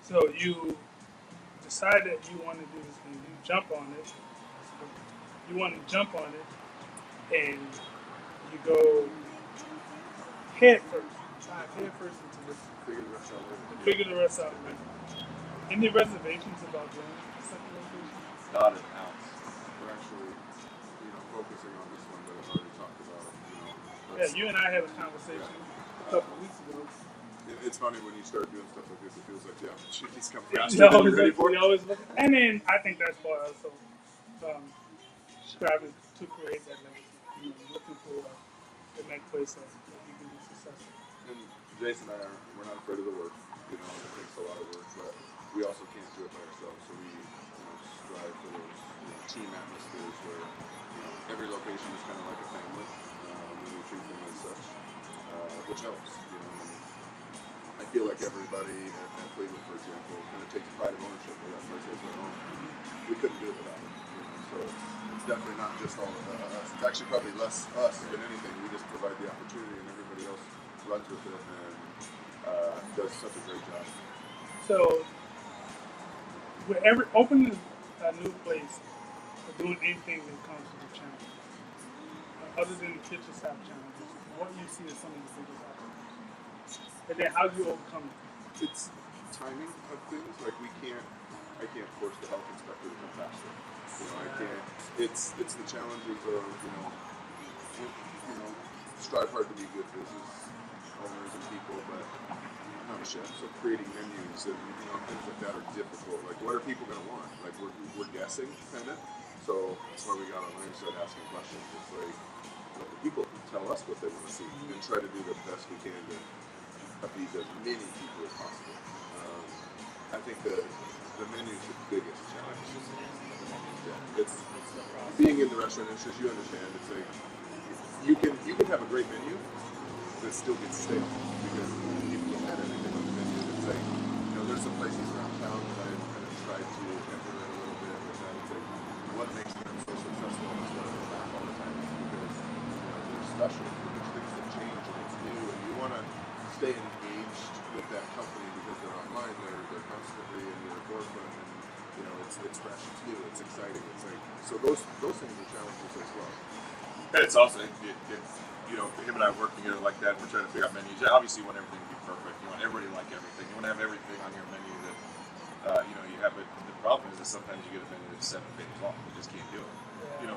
Speaker 2: So you decide that you want to do this thing. You jump on it. You want to jump on it, and you go head first. Dive head first into this. Figure the rest out later. Any reservations about doing the second location?
Speaker 4: Not an ounce.
Speaker 3: We're actually, focusing on this one that I've already talked about.
Speaker 2: Yeah, you and I had a conversation a couple of weeks ago.
Speaker 3: It's funny when you start doing stuff like this, it feels like the opportunities come
Speaker 2: Yeah,
Speaker 3: faster than you're ready for.
Speaker 2: And then I think that's why also striving to create that legacy. Looking for the next place that you can be successful.
Speaker 3: And Jason and I we're not afraid of the work. It takes a lot of work, but we also can't do it by ourselves. So we strive for those team atmospheres where every location is kind of like a family, and we treat them as such, which helps. I feel like everybody at Cleveland, for example, kind of takes pride of ownership of that place as their own. We couldn't do it without it. So it's definitely not just all of us. It's actually probably less us than anything. We just provide the opportunity, and everybody else runs with it and does such a great job.
Speaker 2: So, with opening a new place or doing anything that comes with a challenge, other than the kitchen staff challenges, what do you see as some of the biggest obstacles? And then how do you overcome it?
Speaker 3: It's timing of things. Like I can't force the health inspector to come faster. I can't. It's the challenges of strive hard to be good business owners and people, but I'm not a chef, so creating menus and things like that are difficult. Like, what are people going to want? Like, we're guessing, kind of. So that's why we got online and started asking questions. It's like, let the people tell us what they want to see and try to do the best we can to appease as many people as possible. I think the menu is the biggest challenge. Yeah, it's being in the restaurant industry. You understand. It's like you can have a great menu that still gets stale because you can't add anything on the menu. It's like there's some places around town that I've kind of tried to emulate a little bit with that. It's like what makes them so successful is what I look back all the time because they're special. There's things that change and it's new, and you want to stay engaged with that company because they're online. They're constantly in your forefront, and it's fresh, it's new, it's exciting. It's like so those things are challenges as well.
Speaker 4: And it's also him and I work together like that. We're trying to figure out menus. Obviously, you want everything to be perfect. You want everybody to like everything. You want to have everything on your menu that you have. But the problem is that sometimes you get a menu that's 7 pages long. You just can't do it.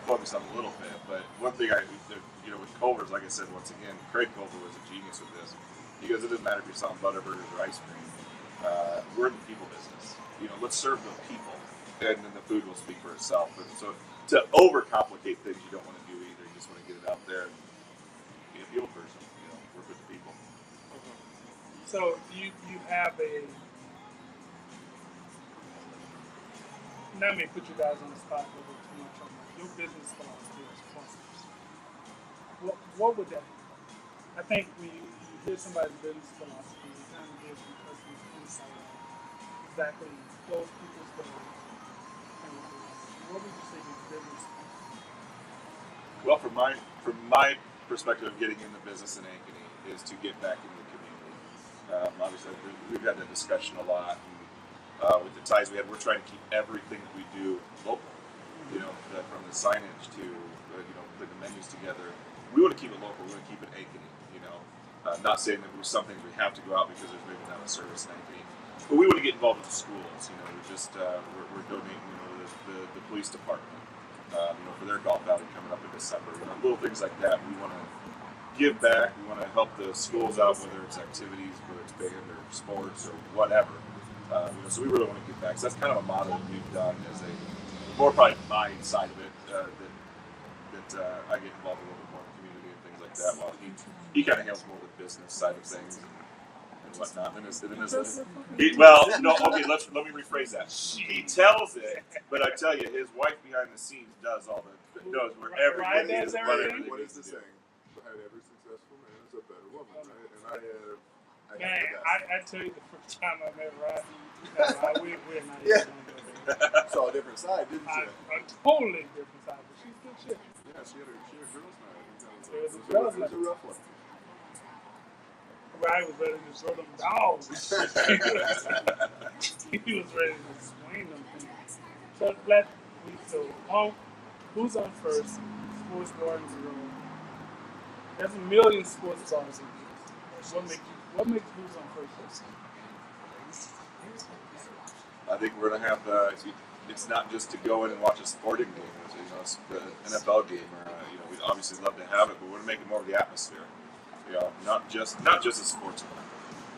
Speaker 4: Focus on a little bit. But one thing with Culver's, like I said, once again, Craig Culver was a genius with this. He goes, it doesn't matter if you're selling Butterburgers or ice cream. We're in the people business. Let's serve the people, and then the food will speak for itself. But so to overcomplicate things, you don't want to do either. You just want to get it out there. Be a people person. Work with the people.
Speaker 2: So you have a. Not me put you guys on the spot a little too much on that. Your business philosophy is customers. What would that be? I think when you hear somebody's business philosophy, you kind of give some customers insight on exactly those people's goals. And what would you say your business philosophy?
Speaker 4: Well, from my perspective of getting in the business in Ankeny is to get back in the community. Obviously, we've had that discussion a lot. And, with the ties we had, we're trying to keep everything we do local. From the signage to putting the menus together. We want to keep it local. We want to keep it Ankeny. Not saying that we're something we have to go out because there's maybe not a service in Ankeny, but we want to get involved with the schools. We're donating the police department. For their golf outing coming up in December. Little things like that. We want to give back. We want to help the schools out, whether it's activities, whether it's band or sports or whatever. So we really want to give back. So that's kind of a model that we've done as a more probably my side of it that I get involved a little bit more in the community and things like that. While he kind of handles more the business side of things and whatnot. Let me rephrase that. He tells it, but I tell you, his wife behind the scenes does all knows where everybody is.
Speaker 3: What is the saying? Behind every successful man is a better woman, right? And
Speaker 2: I tell you, the first time I met Rodney, we're not even going to go there.
Speaker 3: saw a different side, didn't you?
Speaker 2: A totally different side, but she's good shit.
Speaker 3: Yeah, she had a girl's night.
Speaker 2: It was a
Speaker 3: rough one.
Speaker 2: Rodney was ready to throw them dogs. He was ready to swing them things. So who's on first? Sports bar and zero. There's a million sports bars in here. What makes who's on first?
Speaker 4: I think we're gonna have it's not just to go in and watch a sporting game, an NFL game, or we'd obviously love to have it, but we're gonna make it more of the atmosphere. Not just a sports event.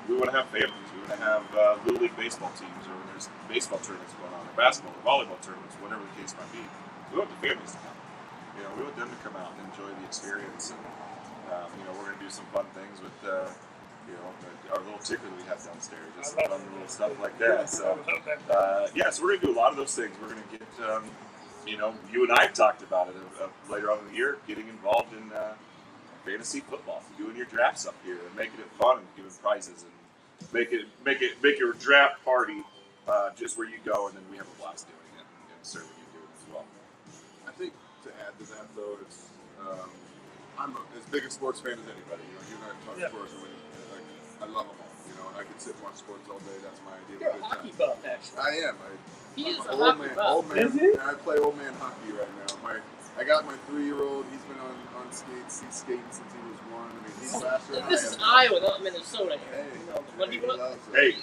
Speaker 4: We want to have families. We want to have Little League baseball teams, or when there's baseball tournaments going on, or basketball, or volleyball tournaments, whatever the case might be. We want the families to come. We want them to come out and enjoy the experience. And we're going to do some fun things with our little ticker that we have downstairs, just some fun little stuff like that. So so we're going to do a lot of those things. We're going to get you and I talked about it later on in the year, getting involved in fantasy football, doing your drafts up here and making it fun and giving prizes and make your draft party just where you go, and then we have a blast doing it and serving you doing it as well.
Speaker 3: I think to add to that though, it's I'm as big a sports fan as anybody. You and I talk sports, and I love them all. And I could sit and watch sports all day. That's my idea.
Speaker 1: You're a hockey buff, actually.
Speaker 3: I am.
Speaker 1: He is a
Speaker 3: old
Speaker 1: hockey
Speaker 3: man.
Speaker 1: buff.
Speaker 3: Old man.
Speaker 2: Is he?
Speaker 3: I play old man hockey right now. I got my 3-year-old. He's been on skates. He's skating since he was 1. I mean, he's faster.
Speaker 1: This is Iowa, not Minnesota here.
Speaker 4: Hey,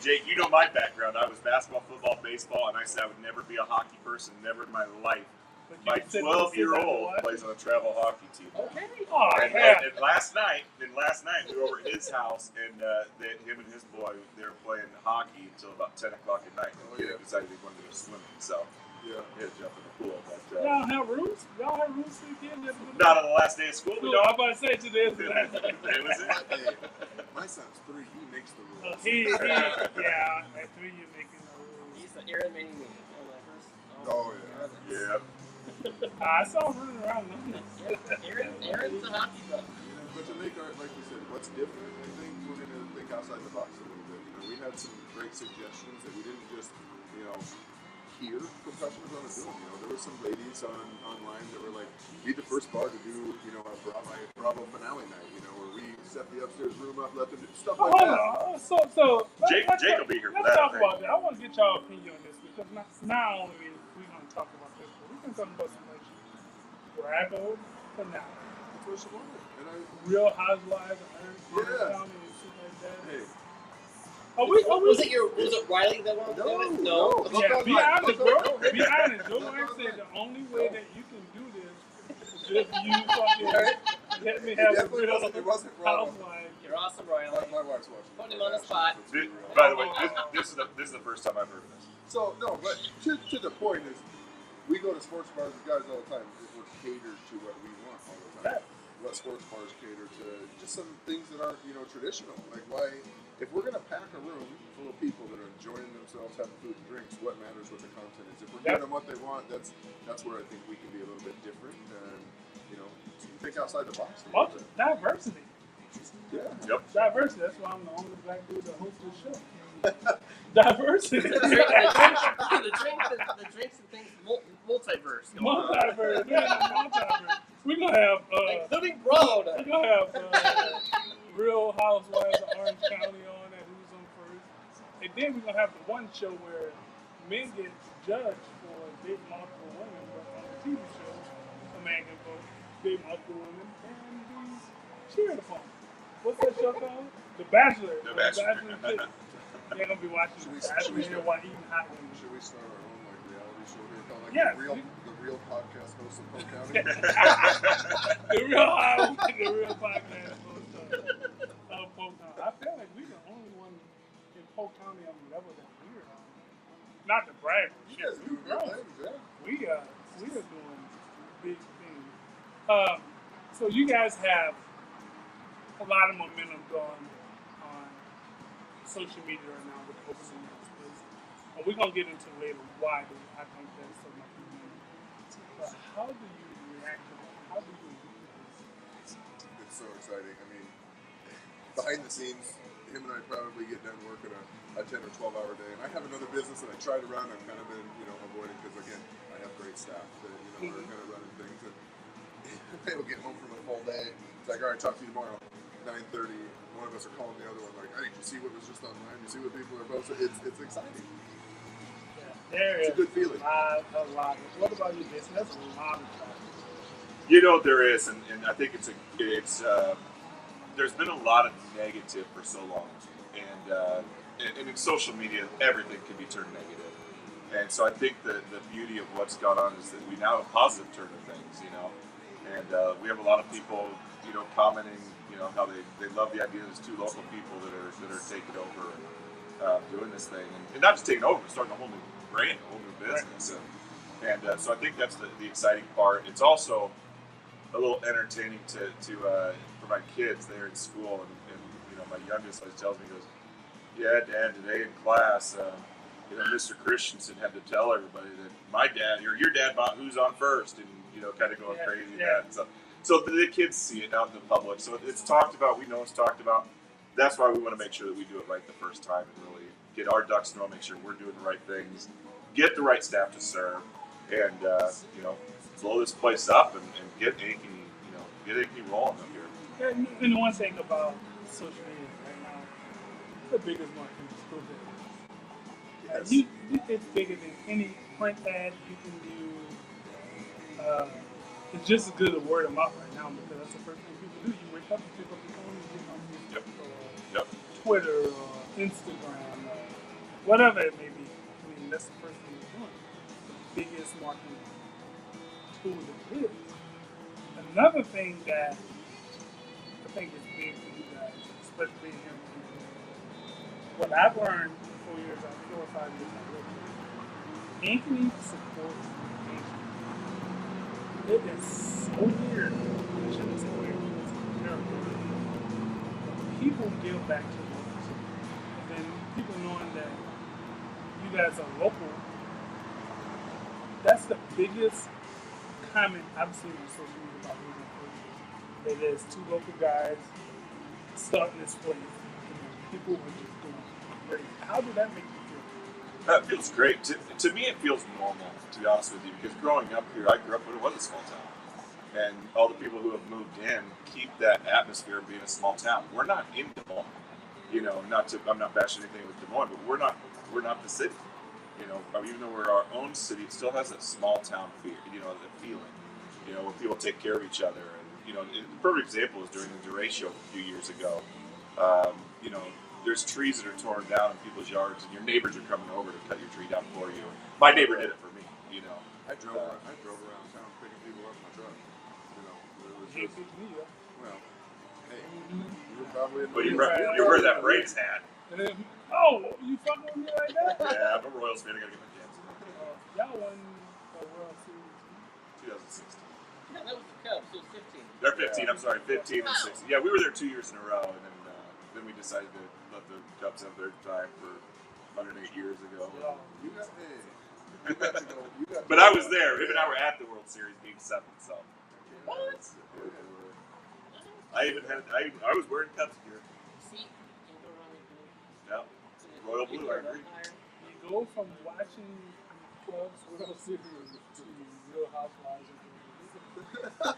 Speaker 4: Jake, you know my background. I was basketball, football, baseball, and I said I would never be a hockey person, never in my life. My 12-year-old plays on a travel hockey team.
Speaker 1: Okay.
Speaker 4: And last night we were over at his house, and him and his boy, they were playing hockey until about 10 o'clock at night. And the kid decided he wanted to go swimming, so he had to jump in the pool. But,
Speaker 2: y'all have rules? Y'all have rules for your kids?
Speaker 4: Not on the last day of school. We
Speaker 2: I'm
Speaker 4: don't.
Speaker 2: about to say today is the last day.
Speaker 3: My son's 3. He makes the rules.
Speaker 2: At 3 you're making the rules.
Speaker 1: He's the Aaron Manning.
Speaker 3: Oh,
Speaker 4: Yeah.
Speaker 2: I saw him running around.
Speaker 1: Aaron's a hockey buff.
Speaker 3: But to make art, like we said, what's different, I think we're going to think outside the box a little bit. We had some great suggestions that we didn't just, hear from customers on the Zoom. You know, there were some ladies online that were like, "Be the first bar to do, you know, a Bravo finale night. You know, where we set the upstairs room up, let them do stuff like
Speaker 2: Hold
Speaker 3: that."
Speaker 2: on. So
Speaker 4: Jake will be here for
Speaker 2: let's
Speaker 4: that, I
Speaker 2: talk
Speaker 4: think.
Speaker 2: about that. I want to get y'all opinion on this because not only we going to talk about this, but we can talk about some like Bravo finale,
Speaker 3: That's what she wanted. And
Speaker 2: Real Housewives of Orange
Speaker 3: Yeah.
Speaker 2: County and shit like that.
Speaker 3: hey,
Speaker 1: Was it Riley that wanted to do it?
Speaker 3: no.
Speaker 2: Yeah, be honest, bro.
Speaker 3: No.
Speaker 2: Be honest. Your wife said the only way that you can do this is if you fucking let me have a real
Speaker 3: It wasn't Bravo.
Speaker 2: housewife.
Speaker 1: You're awesome, Riley.
Speaker 3: My wife's watching.
Speaker 1: Putting him on the spot.
Speaker 4: By the way, this is the first time I've heard of this.
Speaker 3: So no, but to the point is, we go to sports bars with guys all the time. We're catered to what we want all the time. What sports bars cater to, just some things that aren't, you know, traditional. Like why, if we're gonna pack a room full of people that are enjoying themselves, having food and drinks, what matters what the content is. If we're giving them what they want, that's where I think we can be a little bit different and, you know, think outside the box.
Speaker 2: Diversity.
Speaker 3: Yeah.
Speaker 4: Yep.
Speaker 2: Diversity. That's why I'm the only black dude that hosts this show. Diversity.
Speaker 1: the drinks and things, multiverse.
Speaker 2: Multiverse. Multiverse. We're gonna have
Speaker 1: Including Broad.
Speaker 2: we're gonna have Real Housewives of Orange County on at Who's on First, and then we're gonna have the one show where men get judged for dating multiple women, but on the TV show, a man can vote date multiple women and be cheered upon. What's that show called? The Bachelor.
Speaker 4: The Bachelor.
Speaker 2: They're gonna be watching
Speaker 3: Should we
Speaker 2: The Bachelor
Speaker 3: start-
Speaker 2: while eating hot wings.
Speaker 3: Should we start our own like reality show here called like
Speaker 2: Yes.
Speaker 3: the real podcast host of Polk County?
Speaker 2: The real podcast host of Polk County. I feel like we're the only one in Polk County on the level that we're on. Not to brag,
Speaker 3: You guys do good things, yeah.
Speaker 2: we are doing big things. So you guys have a lot of momentum going on social media right now with the opening of this place. And we're gonna get into later why I think there's so much momentum. But how do you react to that? How do you do this?
Speaker 3: It's so exciting. I mean, behind the scenes, him and I probably get done working a 10 or 12 hour day. And I have another business that I try to run. I've kind of been, you know, avoiding because, again, I have great staff that, you know, are kind of running things. And they'll get home from a full day. It's like, all right, talk to you tomorrow. 9:30. One of us are calling the other one like, hey, did you see what was just online? You see what people are posting? It's exciting.
Speaker 2: There
Speaker 3: It's a
Speaker 2: is
Speaker 3: good feeling.
Speaker 2: a lot. What about you, Jason? That's a lot of traffic.
Speaker 4: You know there is, and I think it's there's been a lot of negative for so long, and in social media everything can be turned negative, and so I think the beauty of what's gone on is that we now have a positive turn of things, you know, and we have a lot of people, you know, commenting, you know, how they love the idea. There's two local people that are taking over and doing this thing, and not just taking over, but starting a whole new brand, a whole new business, and so I think that's the exciting part. It's also a little entertaining to for my kids. They're in school, and you know, my youngest always tells me, he goes, "Yeah, Dad, today in class, you know, Mr. Christensen had to tell everybody that my dad, or your dad, bought Who's on First," and you know, kind of going crazy with that. And so the kids see it out in the public. So it's talked about. We know it's talked about. That's why we want to make sure that we do it right the first time and really get our ducks in a row. Make sure we're doing the right things, get the right staff to serve, and you know, blow this place up and get Ankeny, you know, get Ankeny rolling up here.
Speaker 2: And the one thing about social media right now, the biggest marketing is still big.
Speaker 3: Yes.
Speaker 2: It's bigger than any print ad you can do. It's just as good as word of mouth right now because that's the first thing people do. You wake up and pick up your phone and get on Facebook or Twitter or Instagram or whatever it may be. I mean, that's the first thing you're doing. The biggest marketing tool that is. Another thing that I think is big for you guys, especially being here, what I've learned 4 years, 4 or 5 years ago, Ankeny supports Ankeny. It is so weird. I shouldn't say weird, it's terrible. People give back to locals. And then people knowing that you guys are local, that's the biggest comment I've seen on social media about moving forward. That there's two local guys starting this place. And people were just going crazy. How did that make you feel?
Speaker 4: That feels great. To me, it feels normal, to be honest with you, because growing up here, I grew up when it was a small town. And all the people who have moved in keep that atmosphere of being a small town. We're not in Des Moines. You know, I'm not bashing anything with Des Moines, but we're not the city. You know, even though we're our own city, it still has that small town feel, you know, the feeling, you know, where people take care of each other. And, you know, the perfect example is during the DeRay show a few years ago. You know, there's trees that are torn down in people's yards, and your neighbors are coming over to cut your tree down for you. My neighbor did it for me, you know.
Speaker 3: I drove around town picking people up in my truck. You know, it was
Speaker 2: Can't
Speaker 3: just,
Speaker 2: pick me up.
Speaker 3: well, hey, you were probably in the
Speaker 4: But you wear that Braves hat.
Speaker 2: Oh, you fucking with me like that?
Speaker 4: Yeah, I'm a Royals fan. I gotta get my chance.
Speaker 2: Y'all won the World Series.
Speaker 4: 2016.
Speaker 1: Yeah, that was the Cubs. It was 15.
Speaker 4: They're 15. I'm sorry, 15 and 16. Yeah, we were there 2 years in a row, and then we decided to let the Cubs have their time for 108 years ago.
Speaker 2: Yeah.
Speaker 3: You got to go.
Speaker 4: But I was there. Him and I were at the World Series Game 7, so
Speaker 1: What?
Speaker 4: I was wearing Cubs gear.
Speaker 1: See, you go around with blue.
Speaker 4: Yeah, Royal Blue. I agree.
Speaker 2: You go from watching Cubs World Series to Real Housewives of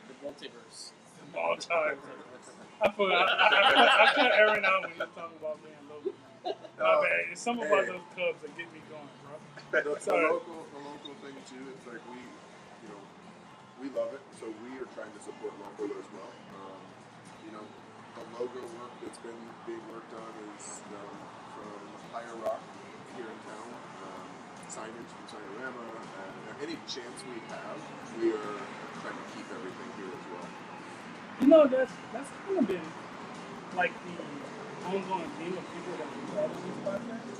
Speaker 1: The multiverse.
Speaker 2: all time. I cut Aaron out when you're talking about being local. My bad. It's something about those Cubs that get me going, bro.
Speaker 3: The local thing too. It's like we love it, so we are trying to support local as well. You know, the logo work that's been being worked on is from Higher Rock here in town, signage from Signorama, and any chance we have, we are trying to keep everything here as well.
Speaker 2: You know, that's kind of been like the ongoing theme of people that we have in this podcast.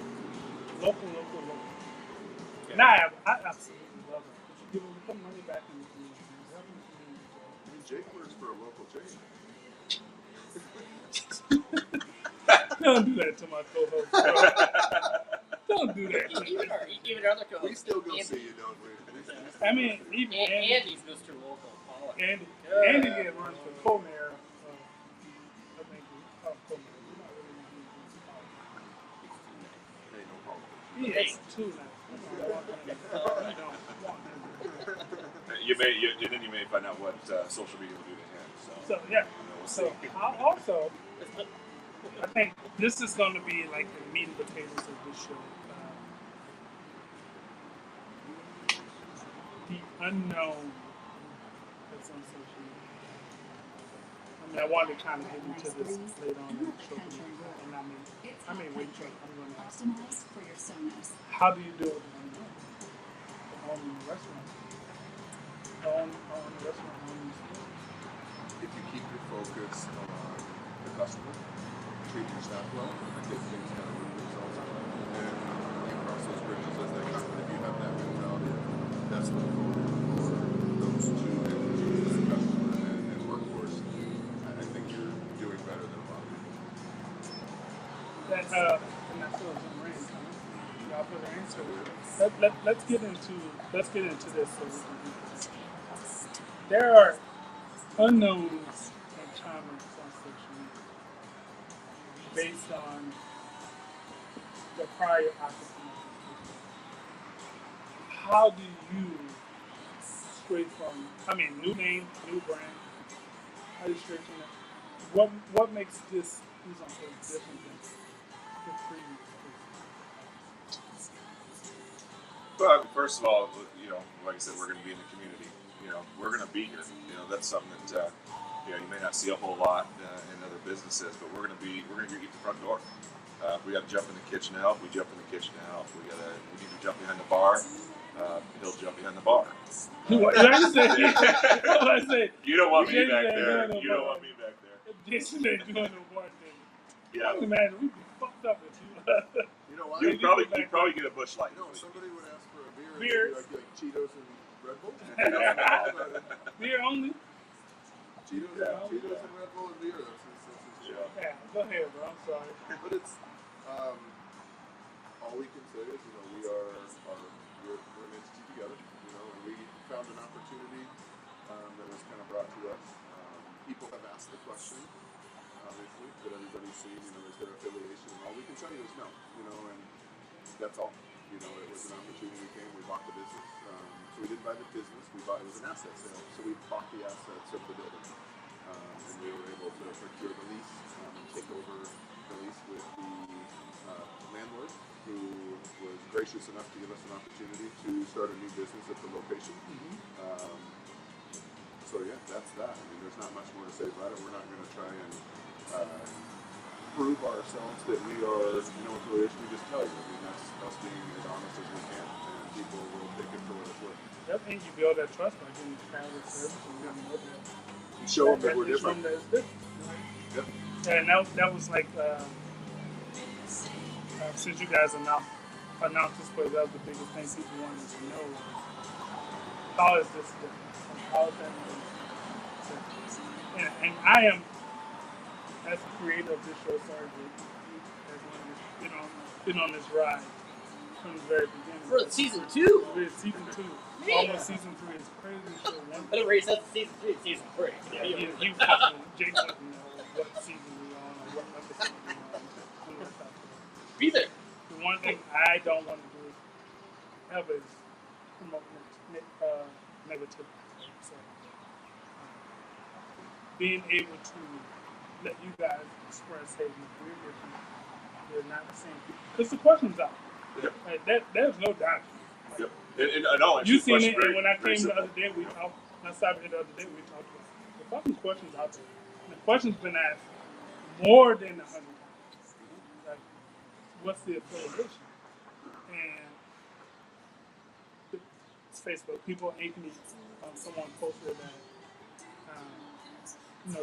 Speaker 2: Local. And I absolutely love it. You put money back in the community.
Speaker 3: I mean, Jake works for a local chain.
Speaker 2: Don't do that to my co-host. Bro. Don't do that.
Speaker 1: Even our other co-host.
Speaker 3: We still go see you, don't we?
Speaker 2: I mean, even
Speaker 1: Andy's Mr. Local.
Speaker 2: Andy get run for co-mayor. I think co-mayor. We're not really
Speaker 3: Hey, no problem.
Speaker 2: He has two now.
Speaker 4: You may find out what social media will do to him.
Speaker 2: So yeah.
Speaker 4: We'll
Speaker 2: So also, I think this is going to be like the meat and potatoes of this show. The unknown that's on social media. I mean, I wanted to kind of get into this later on in the show, and I may wait till I'm going to ask. How do you deal with the unknown? Owning a restaurant. Owning a restaurant.
Speaker 3: If you keep your focus on the customer, treat your staff well, I think things kind of move themselves out. And you cross those bridges as they come. If you have that mentality, that's the forward for those two entities, the customer and workforce. I think you're doing better than a lot of people.
Speaker 2: And I feel some rain coming. Y'all feel the rain? So let's get into this. So we can do this. There are unknowns and comments on social media based on the prior occupant. How do you straight from, new name, new brand, how do you straight from that? What makes this piece on page different than the previous piece?
Speaker 4: Well, first of all, like I said, we're going to be in the community. We're going to be here. That's something that you may not see a whole lot in other businesses, but we're going to get the front door. If we got to jump in the kitchen to help, we jump in the kitchen to help. We need to jump behind the bar. He'll jump behind the bar.
Speaker 2: What did I say?
Speaker 4: You don't want me back there. You don't want me back there.
Speaker 2: Jason ain't doing the one thing.
Speaker 4: Yeah.
Speaker 2: I can imagine we'd be fucked up if you.
Speaker 3: You know why?
Speaker 4: You'd probably get a Busch Light.
Speaker 3: No, somebody would ask for a
Speaker 2: Beer.
Speaker 3: Like Cheetos and Red Bull.
Speaker 2: Beer only.
Speaker 3: Cheetos and Red Bull and beer. That's
Speaker 2: Yeah, go ahead, bro. I'm sorry.
Speaker 3: But it's all we can say is we're an entity together. And we found an opportunity that was kind of brought to us. People have asked the question, obviously, that everybody's seen. Is there affiliation? And all we can tell you is no. And that's all. You know, it was an opportunity we came. We bought the business. So we didn't buy the business. We bought it was an asset sale. So we bought the assets of the building, and we were able to procure the lease and take over the lease with the landlord, who was gracious enough to give us an opportunity to start a new business at the location. So yeah, that's that. I mean, there's not much more to say about it. We're not going to try and prove ourselves that we are no affiliation. We just tell you. I mean, that's us being as honest as we can, and people will take it for what it's worth.
Speaker 2: Yep, and you build that trust by getting quality service and getting more
Speaker 3: Show them that we're different.
Speaker 2: That it's different.
Speaker 3: Yep.
Speaker 2: And that was like since you guys announced this place, that was the biggest thing people wanted to know. How is this different? How is that different? And I am, as the creator of this show, sorry, been on this ride from the very beginning.
Speaker 1: For season 2?
Speaker 2: It's season 2.
Speaker 1: Man.
Speaker 2: Almost season 3 is crazy show.
Speaker 1: I never really said season 3, it's season 3.
Speaker 2: Yeah, you fucking, Jake doesn't know what season we're on or what episode we're on.
Speaker 1: Be there.
Speaker 2: The one thing I don't want to do ever is promote negativity. So, being able to let you guys express, hey, we're different. We're not the same people. Because the question's out.
Speaker 3: Yep.
Speaker 2: Like, there's no doubt.
Speaker 3: Yep.
Speaker 4: And I know
Speaker 2: You seen it,
Speaker 4: very,
Speaker 2: and when I
Speaker 4: very
Speaker 2: came the
Speaker 4: simple.
Speaker 2: other day, we talked. When I stopped here the other day, we talked about it. The fucking question's out there. And the question's been asked more than 100 times. Like, what's the affiliation? And it's Facebook. People, Ankeny, someone posted that,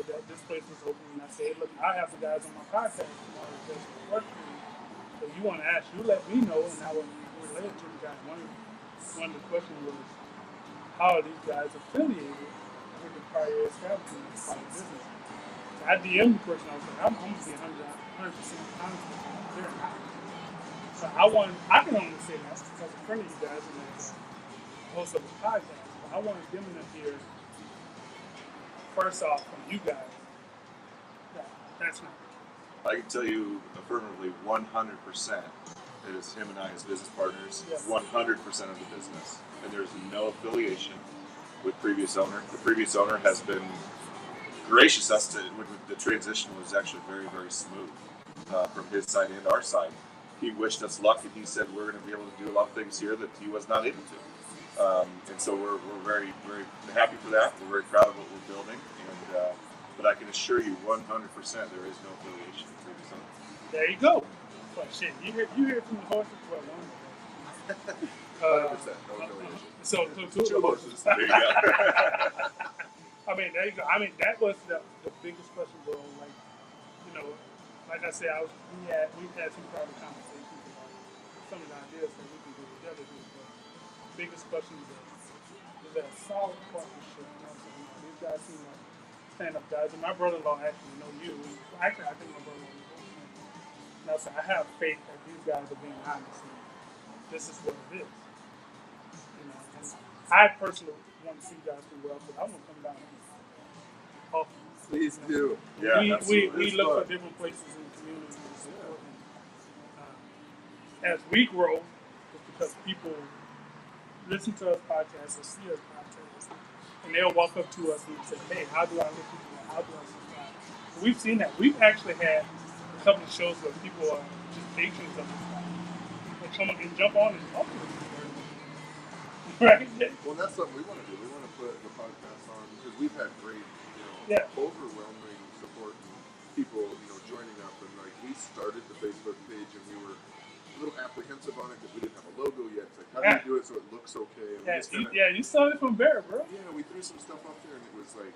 Speaker 2: that this place was open, and I said, look, I have the guys on my podcast. There's a question that you want to ask. You let me know, and I will relay it to you guys. One of the questions was, how are these guys affiliated with the prior establishment as part of business? So I DM'd the person. I was like, I'm going to be 100% honest with you. They're not. So I can only say that because a friend of you guys and as host of a podcast. But I wanted them to hear first off from you guys that that's not.
Speaker 4: I can tell you affirmatively 100% it is him and I as business partners,
Speaker 2: Yes.
Speaker 4: 100% of the business. And there's no affiliation with previous owner. The previous owner has been gracious as to the transition was actually very, very smooth from his side and our side. He wished us luck, and he said we're going to be able to do a lot of things here that he was not able to. And so we're very, very happy for that. We're very proud of what we're building. And but I can assure you 100% there is no affiliation with previous owner.
Speaker 2: There you go. But shit, you hear from the horses. Well,
Speaker 3: 100%. No affiliation.
Speaker 2: So two horses.
Speaker 4: There you go.
Speaker 2: I mean, there you go. I mean, that was the biggest question, bro. Like, like I said, we had some private conversations about some of the ideas that we can do together. But the biggest question is that a solid partnership. You know what I'm saying? These guys seem like stand-up guys, and my brother-in-law actually know you. Actually, I think my brother-in-law knows you. And I said, I have faith that these guys are being honest. And this is what it is. And I personally want to see you guys do well, but I'm gonna come down here.
Speaker 3: Please do.
Speaker 4: Yeah,
Speaker 2: we look for different places in the community to support. And as we grow, it's because people listen to us podcasts or see us podcasts, and they'll walk up to us and say, "Hey, how do I listen to that? How do I subscribe?" So we've seen that. We've actually had a couple of shows where people are just patrons of this podcast. They come and jump on and talk to us. Right?
Speaker 3: Well, that's something we want to do. We want to put the podcast on because we've had great, overwhelming support and people, joining up. And like we started the Facebook page and we were a little apprehensive on it because we didn't have a logo yet. It's like, how do you do it so it looks okay? And
Speaker 2: you started from Bear, bro.
Speaker 3: Yeah, we threw some stuff up there and it was like,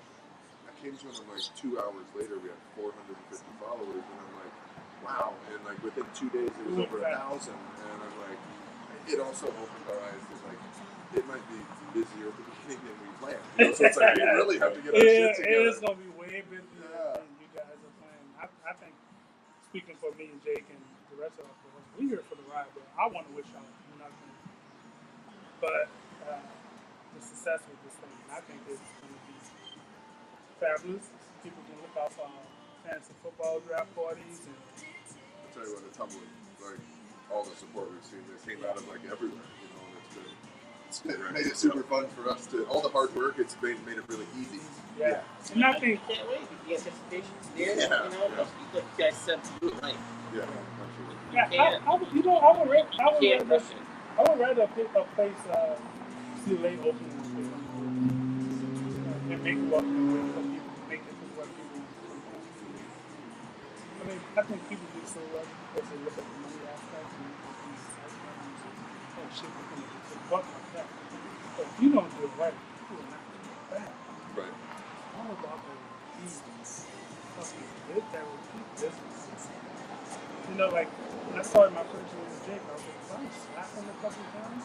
Speaker 3: I came to them like 2 hours later, we had 450 followers, and I'm like, wow. And like within 2 days, it was over 1,000. And I'm like, it also opened our eyes to like, it might be busier at the beginning than we planned. So it's like, we really have to get our shit together.
Speaker 2: It's going to be way busier than you guys are planning. I think, speaking for me and Jake and the rest of us, we're here for the ride, but I want to wish y'all nothing but the success with this thing. I think it's going to be fabulous. People can look out for fantasy football draft parties. And
Speaker 3: I'll tell you what, it's humbling. Like, all all the support we've seen that came out of like everywhere. You know, and it's made it super fun for us to all the hard work. It's made it really easy.
Speaker 2: Yeah. And I think
Speaker 1: can't wait. The anticipation's there.
Speaker 3: Yeah.
Speaker 1: You know, like you guys said, do it right.
Speaker 3: Yeah,
Speaker 2: yeah,
Speaker 1: can't-
Speaker 2: I would, you know, I would
Speaker 1: Can't
Speaker 2: rather
Speaker 1: rush it.
Speaker 2: I would rather pick a place see late opening and make welcome with some people make it to what people I mean, I think people do so well because they look at the money aspect and oh shit, we're gonna get a buck like that. But if you don't do it right, you will not get it back.
Speaker 3: right.
Speaker 2: It's all about the fucking good that repeat businesses. You know, like when I started my first year with Jake, I was like, if I slap him a couple times,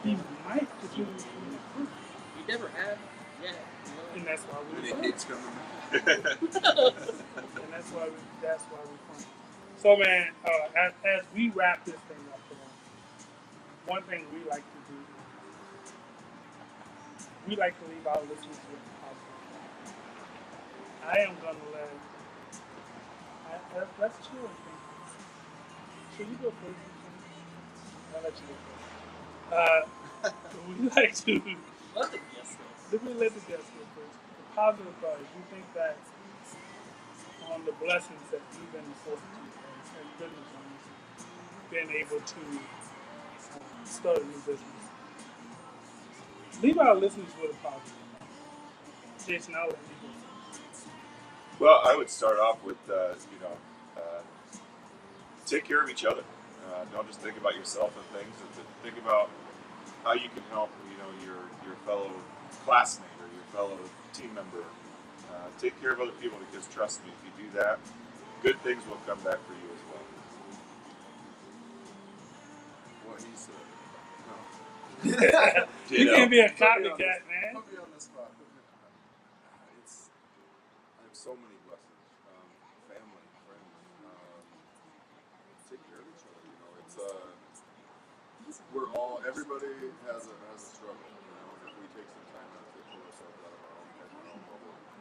Speaker 2: he might contribute to the fruit.
Speaker 1: You never have. Yeah.
Speaker 2: And that's why we
Speaker 3: Any hates coming?
Speaker 2: and that's why we fun. So man, as we wrap this thing up, one thing we like to do, we like to leave our listeners with positive. I am gonna let's chill. Should you go first? I'll let you go first. We like to.
Speaker 1: Let the guests go.
Speaker 2: Let me let the guests go first. The positive part is you think that on the blessings that you've been afforded to and goodness on being able to start a new business. Leave our listeners with a positive. Jason, I'll let you go.
Speaker 4: Well, I would start off with, take care of each other. Don't just think about yourself and things, but think about how you can help, your fellow classmate or your fellow team member. Take care of other people because trust me, if you do that, good things will come back for you as well.
Speaker 3: What he said. No.
Speaker 2: You can't be a copycat, man.
Speaker 3: Put me on the spot. I have so many blessings. Family, friends. Take care of each other. Everybody has a struggle. And if we take some time out to pull ourselves out of our own bubble and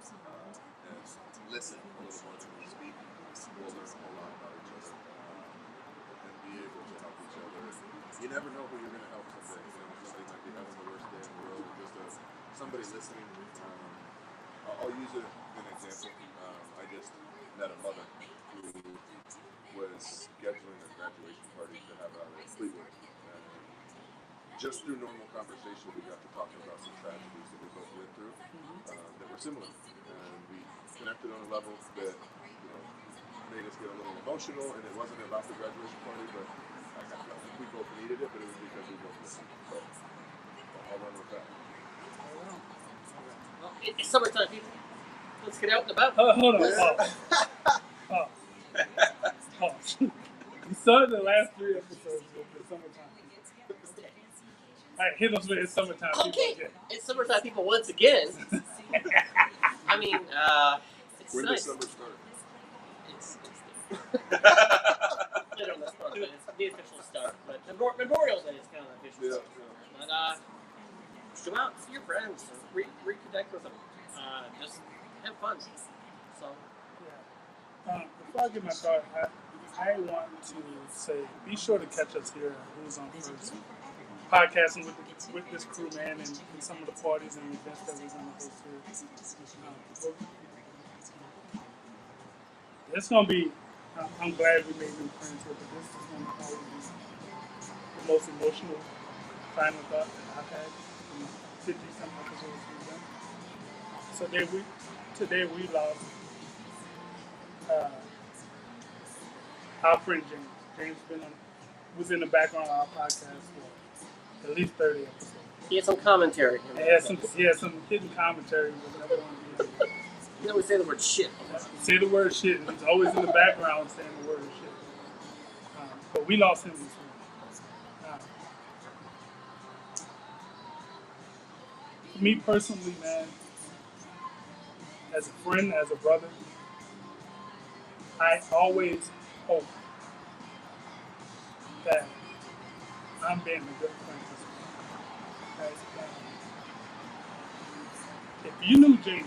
Speaker 3: listen a little more than we speak, we'll learn a whole lot about each other and be able to help each other. You never know who you're going to help someday. Somebody might be having the worst day in the world, or just somebody listening. I'll use an example. I just met a mother who was scheduling a graduation party to have out at Fleetwood. Just through normal conversation, we got to talking about some tragedies that we both went through that were similar, and we connected on a level that made us get a little emotional. And it wasn't about the graduation party, but I think we both needed it, but it was because we both listened. So I'll run with that.
Speaker 1: Well, it's summertime, people. Let's get out and about.
Speaker 2: Hold on. We started the last 3 episodes with the summertime. All right, hit us with it's summertime.
Speaker 1: Okay,
Speaker 2: People again.
Speaker 1: it's summertime, people. Once again. I mean, it's
Speaker 3: When
Speaker 1: nice.
Speaker 3: does summer start?
Speaker 1: It's I don't know, but it's the official start. But Memorial Day is kind of the official start. But go out and see your friends, reconnect with them. Just have fun. So.
Speaker 2: Yeah. Before I get my card, I want to say, be sure to catch us here at Who's on First, podcasting with this crew, man, and some of the parties and events that we're going to host here. It's going to be, I'm glad we made new friends here, but this is going to probably be the most emotional final thought that I've had in 50-some episodes we've done. So today we lost our friend James. James was in the background of our podcast for at least 30 episodes.
Speaker 1: He had some commentary.
Speaker 2: He had some hidden commentary.
Speaker 1: He always say the word shit.
Speaker 2: Say the word shit, and he's always in the background saying the word shit. But we lost him this week. Me personally, man, as a friend, as a brother, I always hope that I'm being a good friend to someone. If you knew Jamie,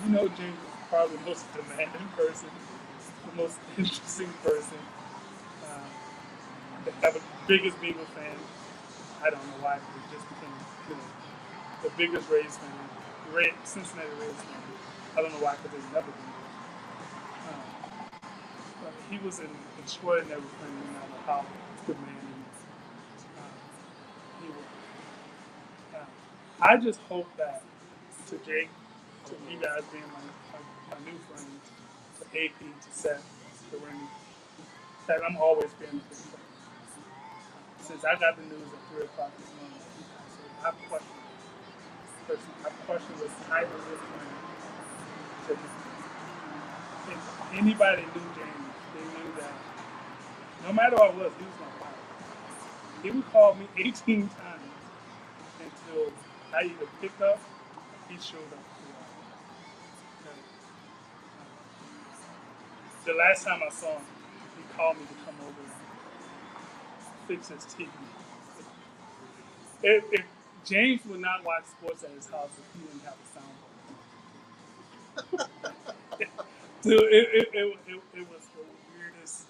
Speaker 2: you know Jamie is probably the most demanding person, the most interesting person. the biggest Beagle fan. I don't know why, but it just became, the biggest Rays fan, Cincinnati Rays fan. I don't know why, because they've never been there. But he was an extraordinary friend, no matter how good man he was. He was I just hope that to Jake, to you guys being my new friends, to AP, to Seth, to Remy, that I'm always being a big friend. Since I got the news at 3 o'clock this morning, so I've questioned the type of this friend to him. If anybody knew James, they knew that no matter what it was, he was my father. He would call me 18 times until I either picked up or he showed up. The last time I saw him, he called me to come over and fix his TV. If James would not watch sports at his house if he didn't have a soundboard. So it was the weirdest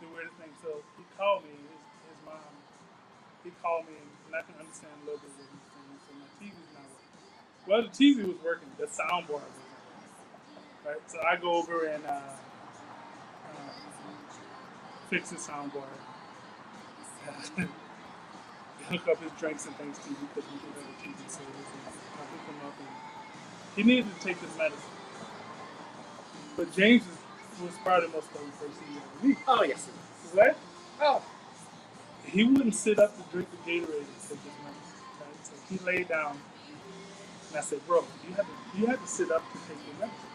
Speaker 2: thing. So he called me, his mom, he called me, and I can understand a little bit what he's saying. So my TV's not working. Well, the TV was working, the soundboard was working. Right? So I go over and fix the soundboard. Hook up his drinks and things to you because we did have a TV service. And I hooked him up and he needed to take his medicine. But James was probably the most loving person you ever meet.
Speaker 1: Oh, yes.
Speaker 2: What?
Speaker 1: Oh.
Speaker 2: He wouldn't sit up to drink the Gatorade and take his medicine. Right? So he laid down and I said, bro, you have to sit up to take your medicine.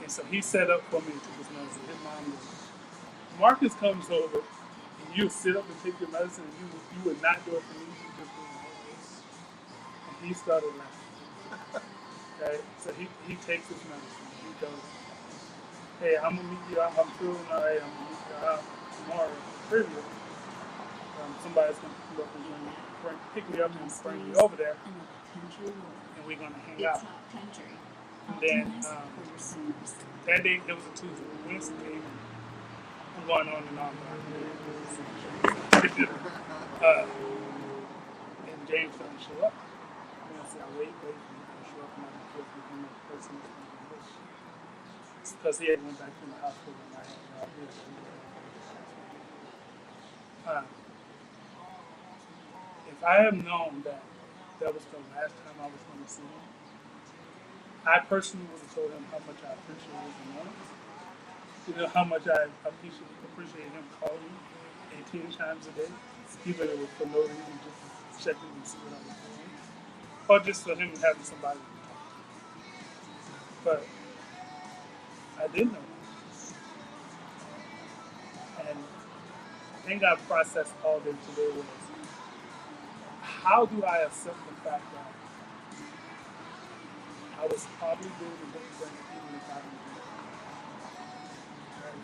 Speaker 2: And so he sat up for me and took his medicine. His mom was, Marcus comes over and you sit up and take your medicine and you would not do it for me. You just do it. And he started laughing. Right? So he takes his medicine. He goes, hey, I'm going to meet you out. I'm feeling all right. I'm going to meet you out tomorrow for trivia. Somebody's going to pick me up and bring me over there. And we're going to hang out. And then that day, it was a Tuesday. Wednesday, I'm going on and on. And James doesn't show up. And I said, wait, he doesn't show up. And I'm going to become a person that's going to wish. It's because he had went back to the hospital and I had out here. If I had known that was the last time I was going to see him, I personally would have told him how much I appreciate his annoyance. You know, how much I appreciate him calling me 18 times a day, even if it was for no reason, just checking and see what I was doing. Or just for him having somebody to talk to. But I didn't know that. And the thing I processed all day today was, how do I accept the fact that I was probably doing the big thing even if I didn't do it. Right?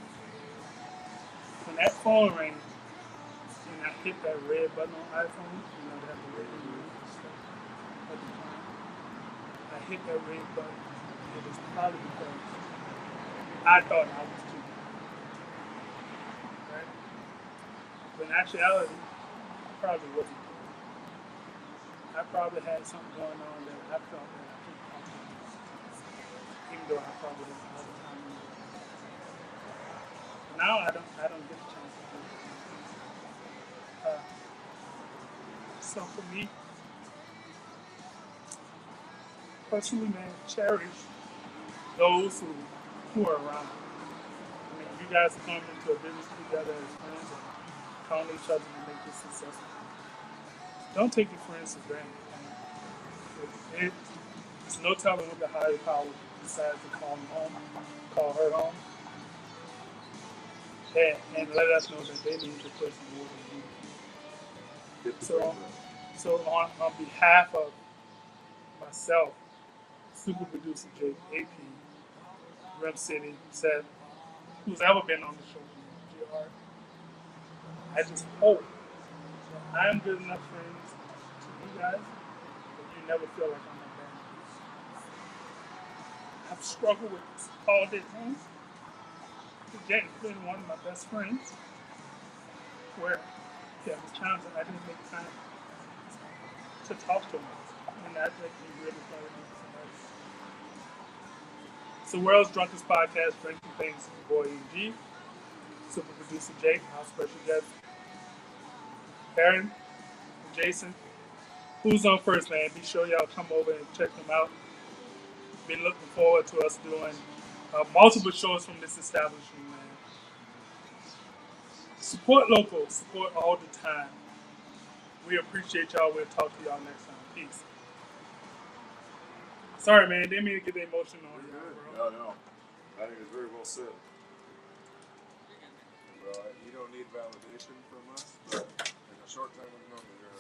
Speaker 2: When that phone rang and I hit that red button on iPhone, you know, they have the red stuff at the time. I hit that red button and it was probably because I thought I was too good. Right? But in actuality, I probably wasn't. I probably had something going on that I felt that I couldn't compromise, even though I probably had all the time in the world. Now I don't get a chance to do it. So for me, personally, man, cherish those who are around. I mean, you guys are coming into a business together as friends and count each other to make this successful. Don't take your friends for granted. It's no telling what the higher power decides to call her home, and let us know that they need the person more than you. So on behalf of myself, super producer Jake, AP, Rem City, Seth, who's ever been on the show, GR, I just hope that I am good enough friends to you guys that you never feel like I'm a bad. I've struggled with this all day long. Jake's been one of my best friends. where yeah, was challenging. I didn't make time to talk to him, and that like, he really started me somebody. It's the world's drunkest podcast, Drinking Things. Your boy EG, super producer Jake, our special guest Aaron and Jason. Who's on first, man? Be sure y'all come over and check them out. Been looking forward to us doing multiple shows from this establishment, man. Support local, support all the time. We appreciate y'all. We'll talk to y'all next time. Peace. Sorry, man. Didn't mean to get the emotion on
Speaker 3: You're
Speaker 2: y'all,
Speaker 3: good.
Speaker 2: bro.
Speaker 4: No. I think it's very well said.
Speaker 3: Well, you don't need validation from us, but in a short time of knowing you're